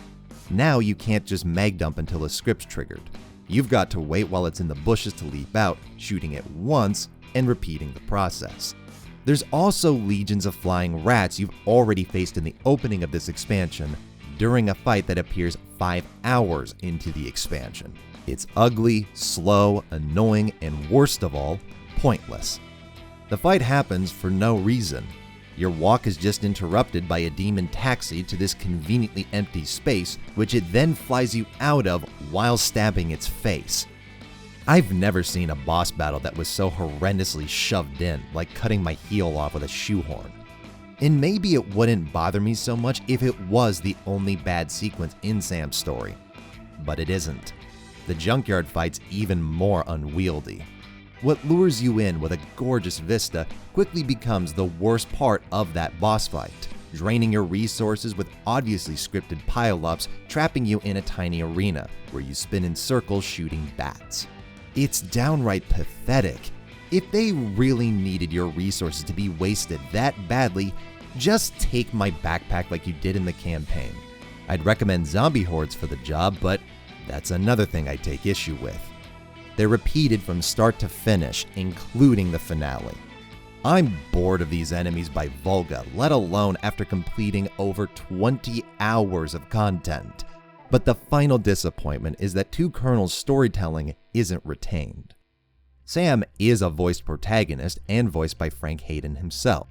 Now you can't just mag dump until a script's triggered. You've got to wait while it's in the bushes to leap out, shooting it once, and repeating the process. There's also legions of flying rats you've already faced in the opening of this expansion during a fight that appears 5 hours into the expansion. It's ugly, slow, annoying, and worst of all, pointless. The fight happens for no reason. Your walk is just interrupted by a demon taxi to this conveniently empty space, which it then flies you out of while stabbing its face. I've never seen a boss battle that was so horrendously shoved in, like cutting my heel off with a shoehorn. And maybe it wouldn't bother me so much if it was the only bad sequence in Sam's story. But it isn't. The junkyard fight's even more unwieldy. What lures you in with a gorgeous vista quickly becomes the worst part of that boss fight, draining your resources with obviously scripted pile-ups, trapping you in a tiny arena where you spin in circles shooting bats. It's downright pathetic. If they really needed your resources to be wasted that badly, just take my backpack like you did in the campaign. I'd recommend zombie hordes for the job, but that's another thing I take issue with. They're repeated from start to finish, including the finale. I'm bored of these enemies by Volga, let alone after completing over 20 hours of content. But the final disappointment is that 2 Kernel's storytelling isn't retained. Sam is a voiced protagonist and voiced by Frank Hayden himself.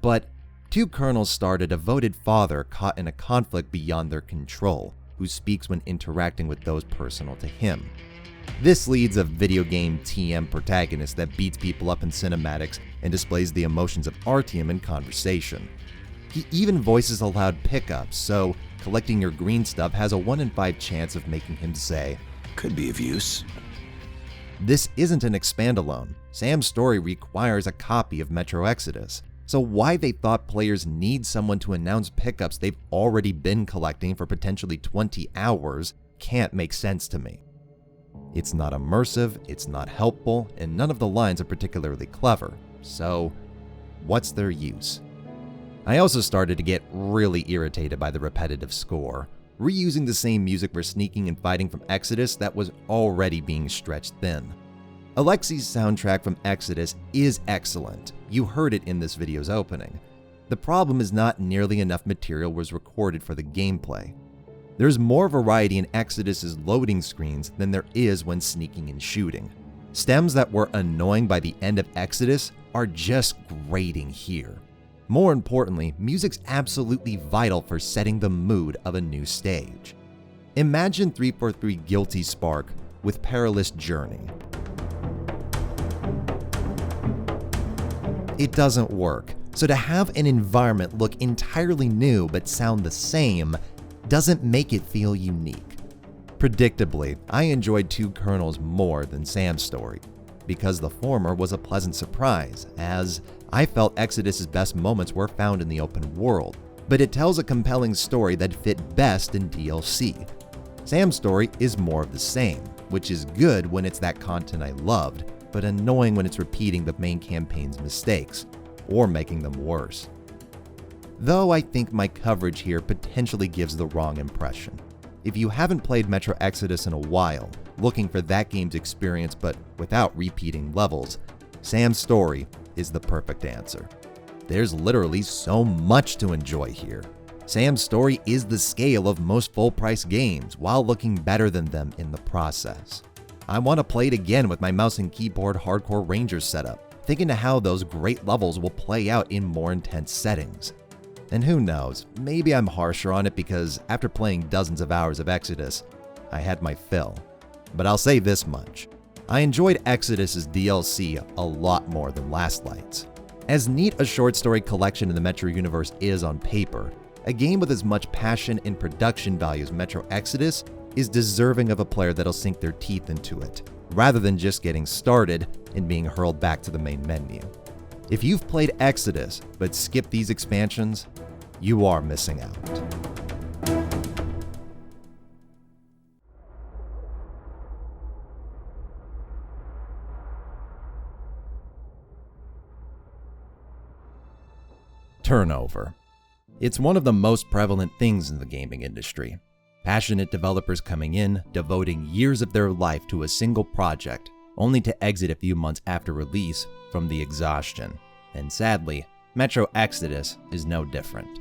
But Two colonels starred a devoted father caught in a conflict beyond their control, who speaks when interacting with those personal to him. This leads a video game TM protagonist that beats people up in cinematics and displays the emotions of Artyom in conversation. He even voices aloud pickups, so collecting your green stuff has a 1 in 5 chance of making him say, "Could be of use." This isn't an expandalone. Sam's story requires a copy of Metro Exodus, so why they thought players need someone to announce pickups they've already been collecting for potentially 20 hours can't make sense to me. It's not immersive, it's not helpful, and none of the lines are particularly clever, so what's their use? I also started to get really irritated by the repetitive score, reusing the same music for sneaking and fighting from Exodus that was already being stretched thin. Alyx's soundtrack from Exodus is excellent. You heard it in this video's opening. The problem is not nearly enough material was recorded for the gameplay. There's more variety in Exodus's loading screens than there is when sneaking and shooting. Stems that were annoying by the end of Exodus are just grating here. More importantly, music's absolutely vital for setting the mood of a new stage. Imagine 343 Guilty Spark with Perilous Journey. It doesn't work, so to have an environment look entirely new but sound the same doesn't make it feel unique. Predictably, I enjoyed Two Colonels more than Sam's story, because the former was a pleasant surprise, as I felt Exodus's best moments were found in the open world, but it tells a compelling story that fit best in DLC. Sam's story is more of the same, which is good when it's that content I loved, but annoying when it's repeating the main campaign's mistakes, or making them worse. Though I think my coverage here potentially gives the wrong impression. If you haven't played Metro Exodus in a while, looking for that game's experience but without repeating levels, Sam's story is the perfect answer. There's literally so much to enjoy here. Sam's story is the scale of most full-price games while looking better than them in the process. I want to play it again with my mouse and keyboard hardcore Rangers setup, thinking of how those great levels will play out in more intense settings. And who knows, maybe I'm harsher on it because after playing dozens of hours of Exodus, I had my fill. But I'll say this much. I enjoyed Exodus's DLC a lot more than Last Lights. As neat a short story collection in the Metro universe is on paper, a game with as much passion and production value as Metro Exodus is deserving of a player that'll sink their teeth into it, rather than just getting started and being hurled back to the main menu. If you've played Exodus but skipped these expansions, you are missing out. Turnover. It's one of the most prevalent things in the gaming industry. Passionate developers coming in, devoting years of their life to a single project, only to exit a few months after release from the exhaustion. And sadly, Metro Exodus is no different.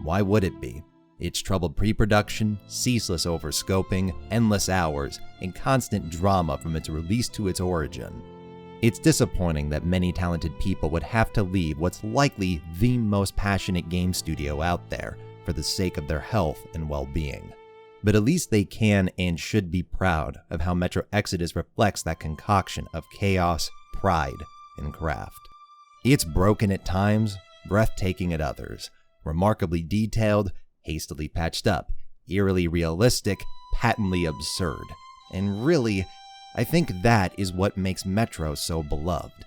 Why would it be? It's troubled pre-production, ceaseless overscoping, endless hours, and constant drama from its release to its origin. It's disappointing that many talented people would have to leave what's likely the most passionate game studio out there for the sake of their health and well-being. But at least they can and should be proud of how Metro Exodus reflects that concoction of chaos, pride, and craft. It's broken at times, breathtaking at others, remarkably detailed, hastily patched up, eerily realistic, patently absurd. And really, I think that is what makes Metro so beloved.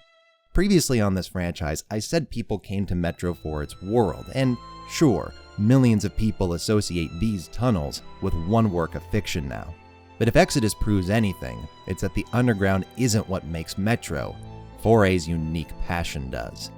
Previously on this franchise, I said people came to Metro for its world, and sure, millions of people associate these tunnels with one work of fiction now. But if Exodus proves anything, it's that the underground isn't what makes Metro. 4A's unique passion does.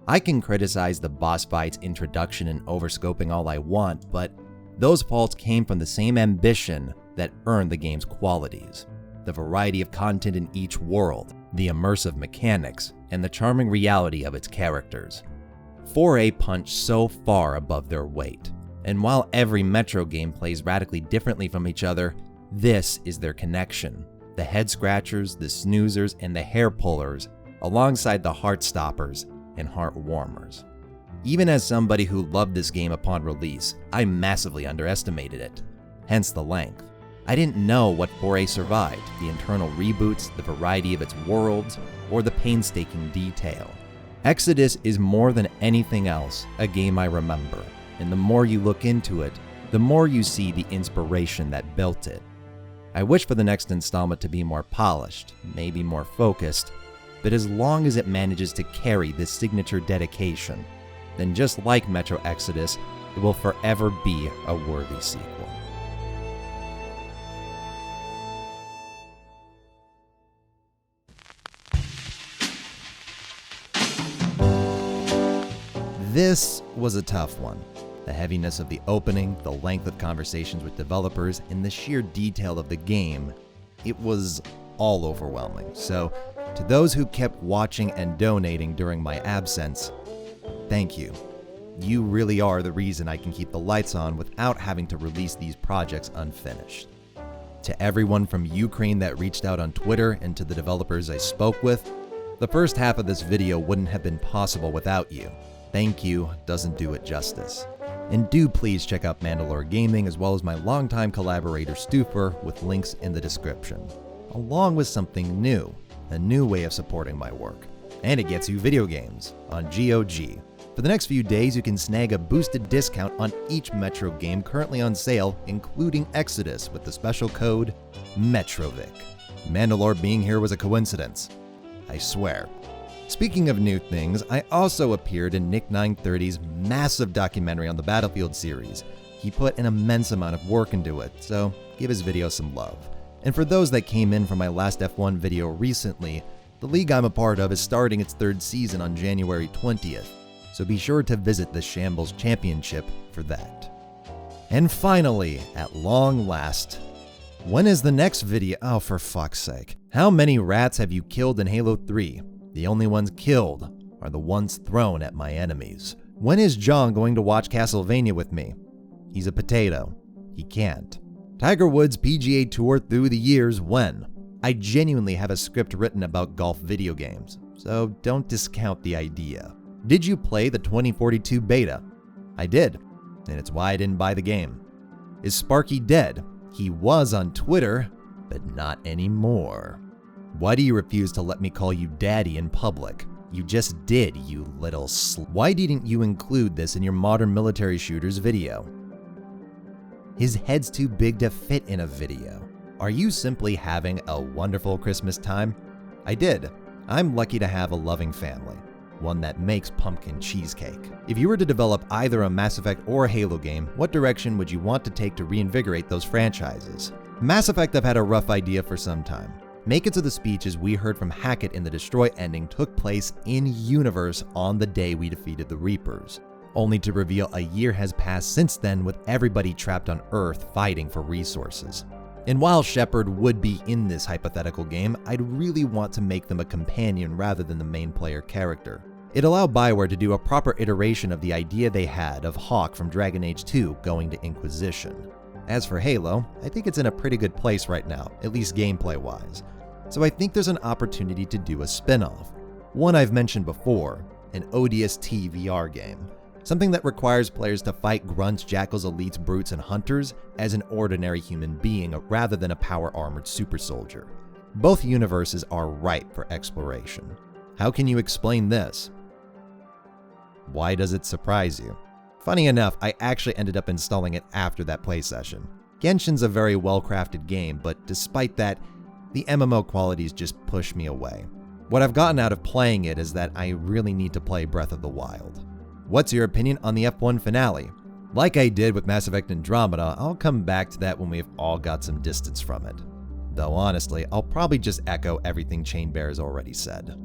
I can criticize the boss fight's introduction and overscoping all I want, but those faults came from the same ambition that earned the game's qualities. The variety of content in each world, the immersive mechanics, and the charming reality of its characters. 4A punched so far above their weight, and while every Metro game plays radically differently from each other, this is their connection. The head scratchers, the snoozers, and the hair pullers, alongside the heart stoppers and heart warmers. Even as somebody who loved this game upon release, I massively underestimated it, hence the length. I didn't know what 4A survived, the internal reboots, the variety of its worlds, or the painstaking detail. Exodus is more than anything else a game I remember, and the more you look into it, the more you see the inspiration that built it. I wish for the next installment to be more polished, maybe more focused, but as long as it manages to carry this signature dedication, then just like Metro Exodus, it will forever be a worthy sequel. This was a tough one. The heaviness of the opening, the length of conversations with developers, and the sheer detail of the game, it was all overwhelming. So, to those who kept watching and donating during my absence, thank you. You really are the reason I can keep the lights on without having to release these projects unfinished. To everyone from Ukraine that reached out on Twitter and to the developers I spoke with, the first half of this video wouldn't have been possible without you. Thank you doesn't do it justice. And do please check out Mandalore Gaming as well as my longtime collaborator Stooper with links in the description. Along with something new, a new way of supporting my work. And it gets you video games on GOG. For the next few days, you can snag a boosted discount on each Metro game currently on sale, including Exodus with the special code Metrovic. Mandalore being here was a coincidence. I swear. Speaking of new things, I also appeared in Nick 930's massive documentary on the Battlefield series. He put an immense amount of work into it, so give his video some love. And for those that came in from my last F1 video recently, the league I'm a part of is starting its 3rd season on January 20th, so be sure to visit the Shambles Championship for that. And finally, at long last, when is the next video? Oh, for fuck's sake. How many rats have you killed in Halo 3? The only ones killed are the ones thrown at my enemies. When is John going to watch Castlevania with me? He's a potato. He can't. Tiger Woods' PGA Tour through the years, when? I genuinely have a script written about golf video games, so don't discount the idea. Did you play the 2042 beta? I did, and it's why I didn't buy the game. Is Sparky dead? He was on Twitter, but not anymore. Why do you refuse to let me call you daddy in public? You just did, you little Why didn't you include this in your modern military shooters video? His head's too big to fit in a video. Are you simply having a wonderful Christmas time? I did. I'm lucky to have a loving family, one that makes pumpkin cheesecake. If you were to develop either a Mass Effect or a Halo game, what direction would you want to take to reinvigorate those franchises? Mass Effect I've had a rough idea for some time. Make it so the speeches we heard from Hackett in the Destroy ending took place in-universe on the day we defeated the Reapers, only to reveal a year has passed since then with everybody trapped on Earth fighting for resources. And while Shepard would be in this hypothetical game, I'd really want to make them a companion rather than the main player character. It allowed BioWare to do a proper iteration of the idea they had of Hawk from Dragon Age 2 going to Inquisition. As for Halo, I think it's in a pretty good place right now, at least gameplay-wise. So I think there's an opportunity to do a spin-off. One I've mentioned before, an ODST VR game. Something that requires players to fight grunts, jackals, elites, brutes, and hunters as an ordinary human being rather than a power-armored super soldier. Both universes are ripe for exploration. How can you explain this? Why does it surprise you? Funny enough, I actually ended up installing it after that play session. Genshin's a very well-crafted game, but despite that, the MMO qualities just push me away. What I've gotten out of playing it is that I really need to play Breath of the Wild. What's your opinion on the F1 finale? Like I did with Mass Effect Andromeda, I'll come back to that when we've all got some distance from it. Though honestly, I'll probably just echo everything Chainbear has already said.